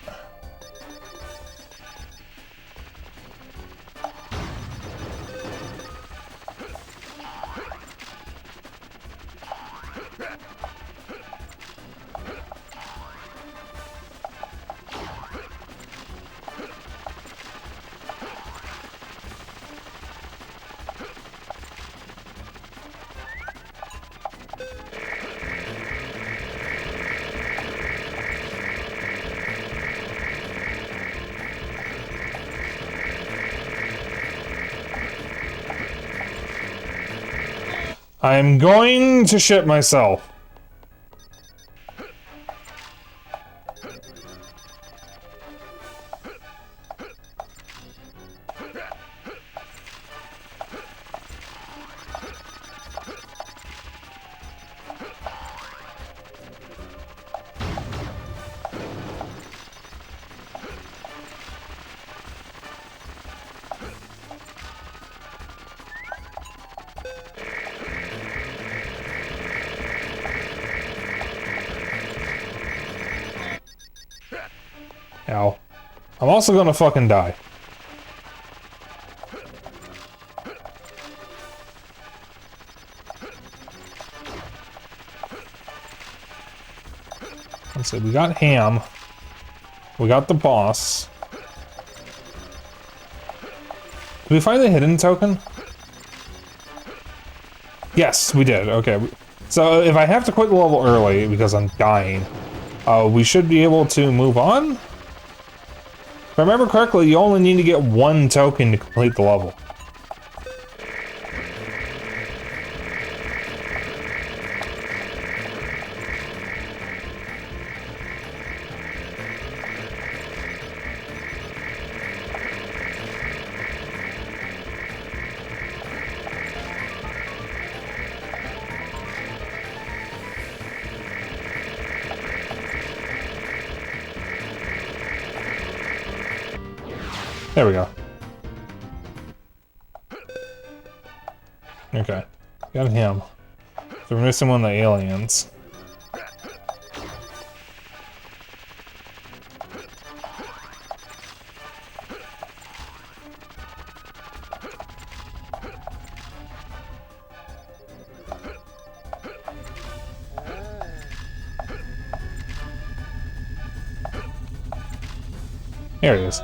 I'm going to shit myself. Ow. I'm also gonna fucking die. Let's see, we got Ham. We got the boss. Did we find the hidden token? Yes, we did. Okay. So if I have to quit the level early because I'm dying, we should be able to move on. If I remember correctly, you only need to get 1 token to complete the level. There we go. Okay. Got him. So we're missing one of the aliens. There he is.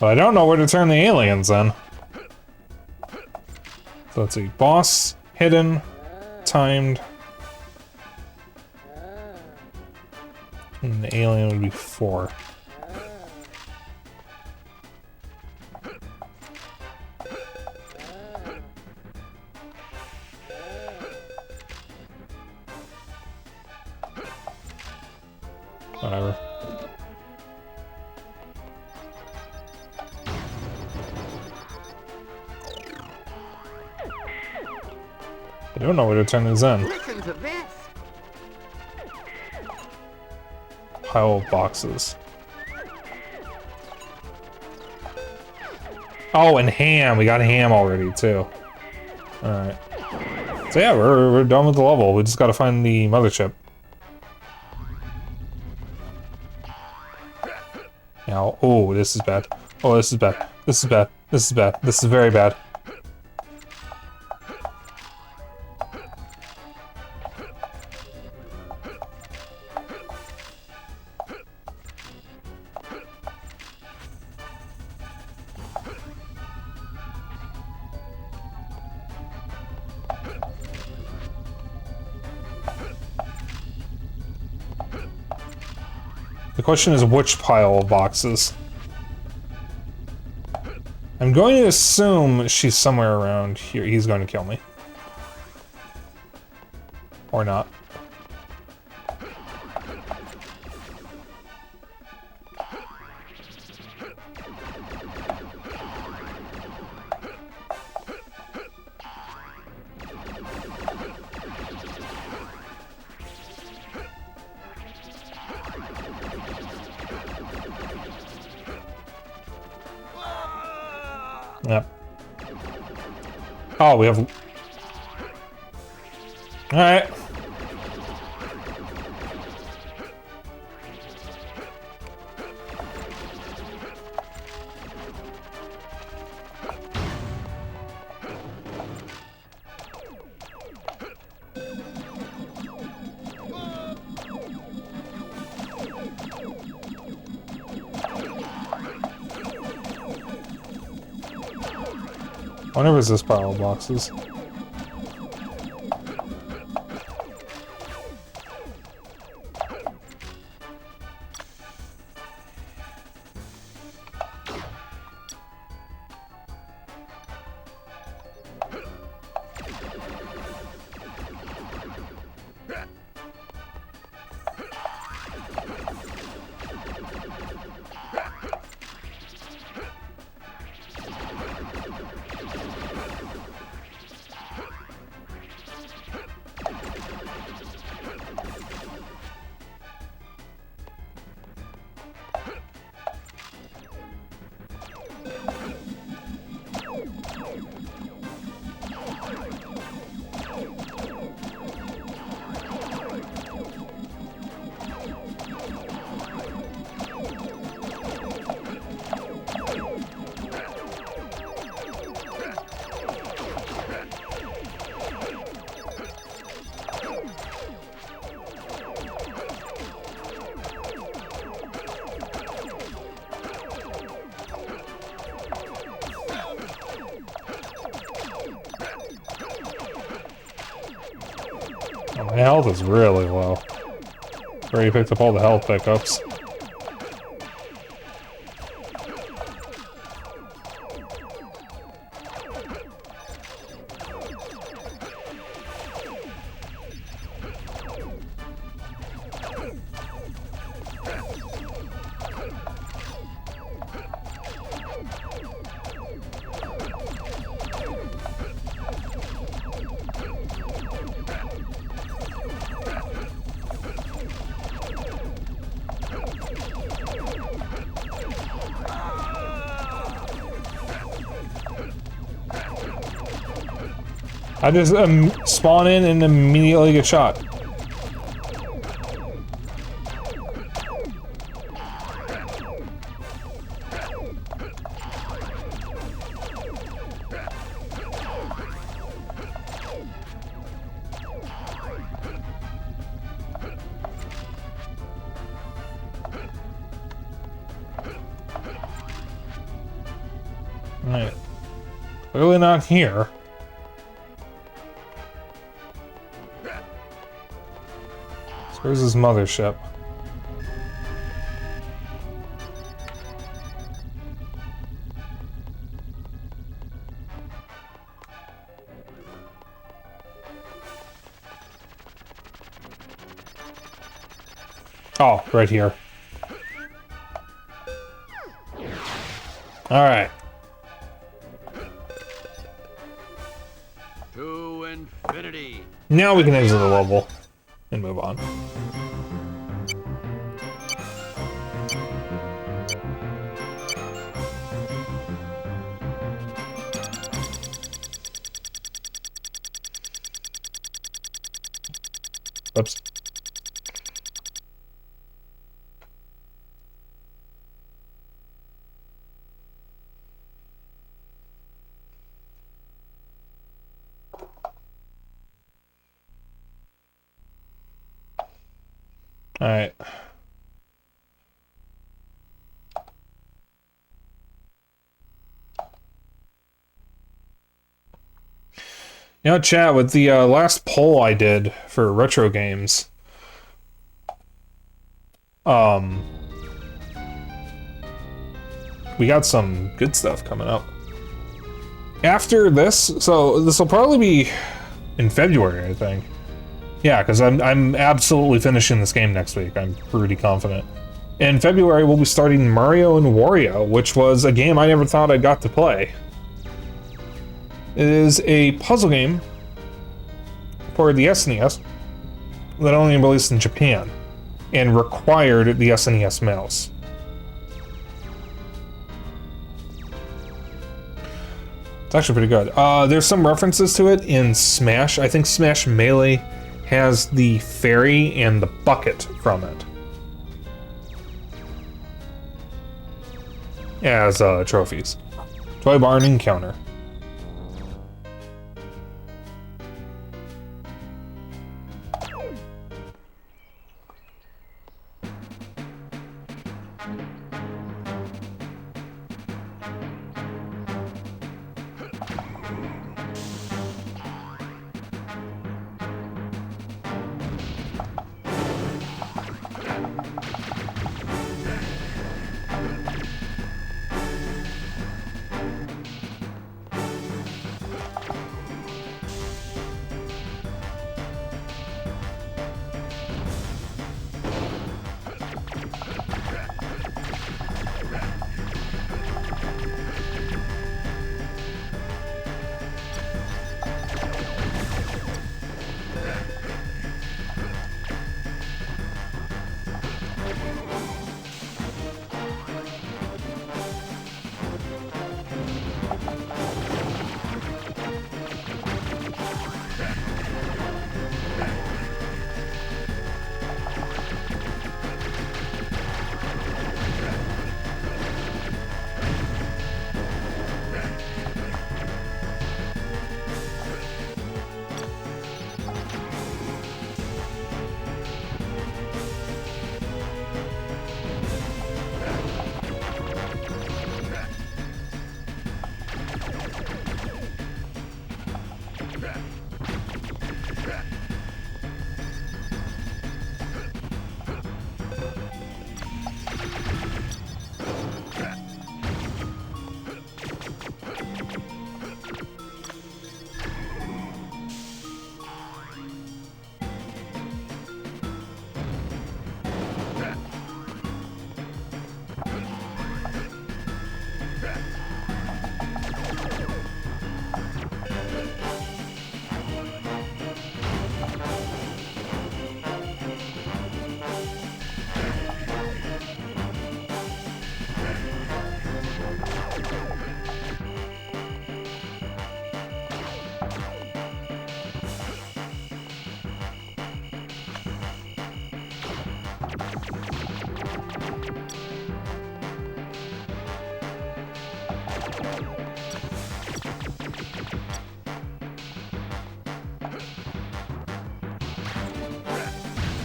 But I don't know where to turn the aliens in. So let's see. Boss, hidden, timed. And the alien would be 4. Whatever. I don't know where to turn these in. Listen to this. Pile of boxes. Oh, and ham. We got ham already, too. Alright. So yeah, we're done with the level. We just gotta find the mothership. Now, oh, this is bad. Oh, this is bad. This is bad. This is bad. This is very bad. The question is which pile of boxes? I'm going to assume she's somewhere around here. He's going to kill me. Or not. Yep. Oh, we have... Alright. I wonder if it's this pile of boxes. My health is really low. Already picked up all the health pickups. I just spawn in and immediately get shot. Alright. Clearly not here. Where's his mothership? Oh, right here. Alright. To infinity. Now we can exit the level and move on. Oops. All right. You know, chat, with the last poll I did for retro games, we got some good stuff coming up. After this, so this will probably be in February, I think. Yeah, because I'm absolutely finishing this game next week. I'm pretty confident. In February, we'll be starting Mario and Wario, which was a game I never thought I got to play. It is a puzzle game for the SNES that only released in Japan and required the SNES mouse. It's actually pretty good. There's some references to it in Smash. I think Smash Melee has the fairy and the bucket from it as trophies. Toy Barn Encounter.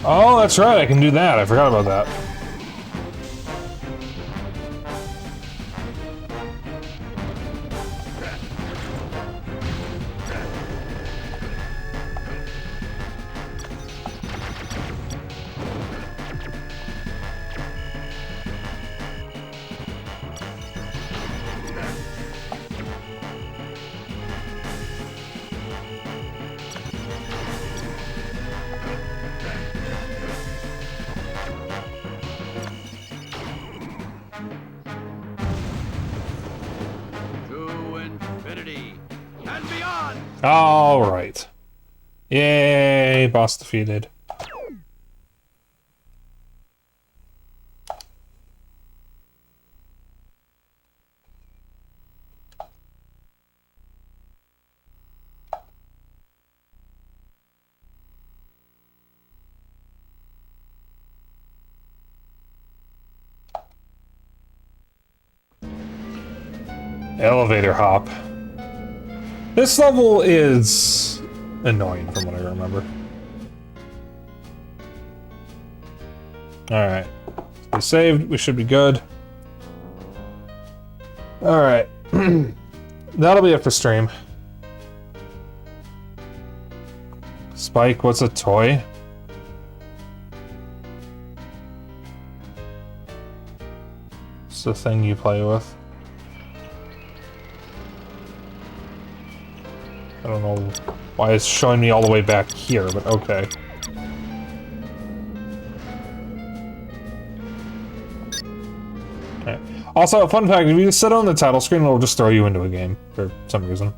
Oh, that's right, I can do that. I forgot about that. To infinity and beyond. All right. Yay, boss defeated. Elevator hop. This level is annoying from what I remember. Alright. We saved, we should be good. Alright. That'll be it for stream. Spike, what's a toy? It's the thing you play with. I don't know why it's showing me all the way back here, but okay. Okay. Also, a fun fact, if you sit on the title screen, it'll just throw you into a game for some reason.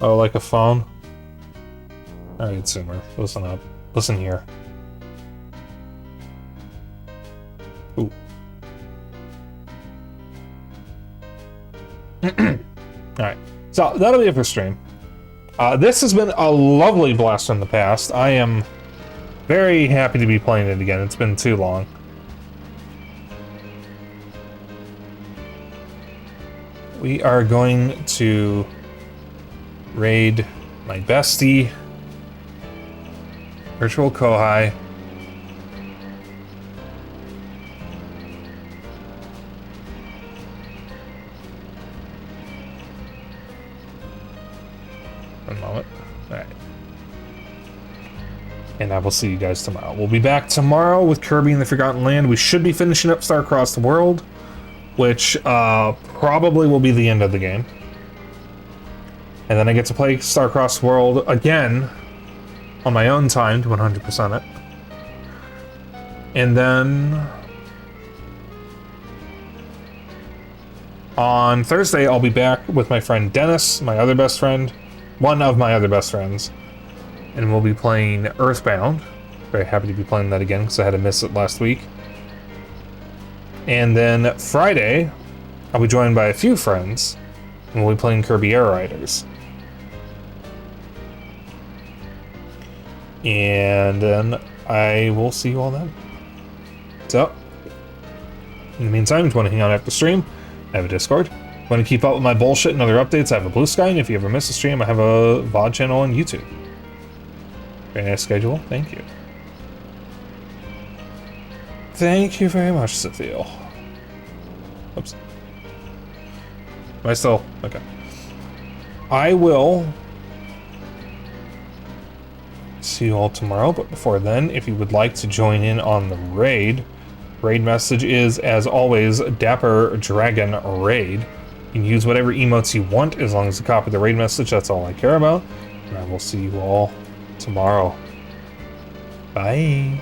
Oh, like a phone? Alright, Zoomer, listen up. Listen here. Ooh. Alright, so that'll be it for stream. This has been a lovely blast from the past. I am very happy to be playing it again. It's been too long. We are going to raid my bestie, Virtual Kohai. One moment. Alright. And I will see you guys tomorrow. We'll be back tomorrow with Kirby and the Forgotten Land. We should be finishing up Star Across the World, which probably will be the end of the game. And then I get to play Star Across the World again on my own time to 100% it. And then on Thursday, I'll be back with my friend Dennis, my other best friend, one of my other best friends, and we'll be playing Earthbound. Very happy to be playing that again because I had to miss it last week. And then Friday, I'll be joined by a few friends, and we'll be playing Kirby Air Riders. And then I will see you all then. So, in the meantime, if you want to hang out after stream, I have a Discord. If you want to keep up with my bullshit and other updates, I have a Blue Sky, and if you ever miss a stream, I have a VOD channel on YouTube. Very nice schedule, thank you. Thank you very much, Sophia. Oops. Am I still? Okay. I will see you all tomorrow, but before then, if you would like to join in on the raid message is, as always, Dapper Dragon Raid. You can use whatever emotes you want as long as you copy the raid message, that's all I care about. And I will see you all tomorrow. Bye.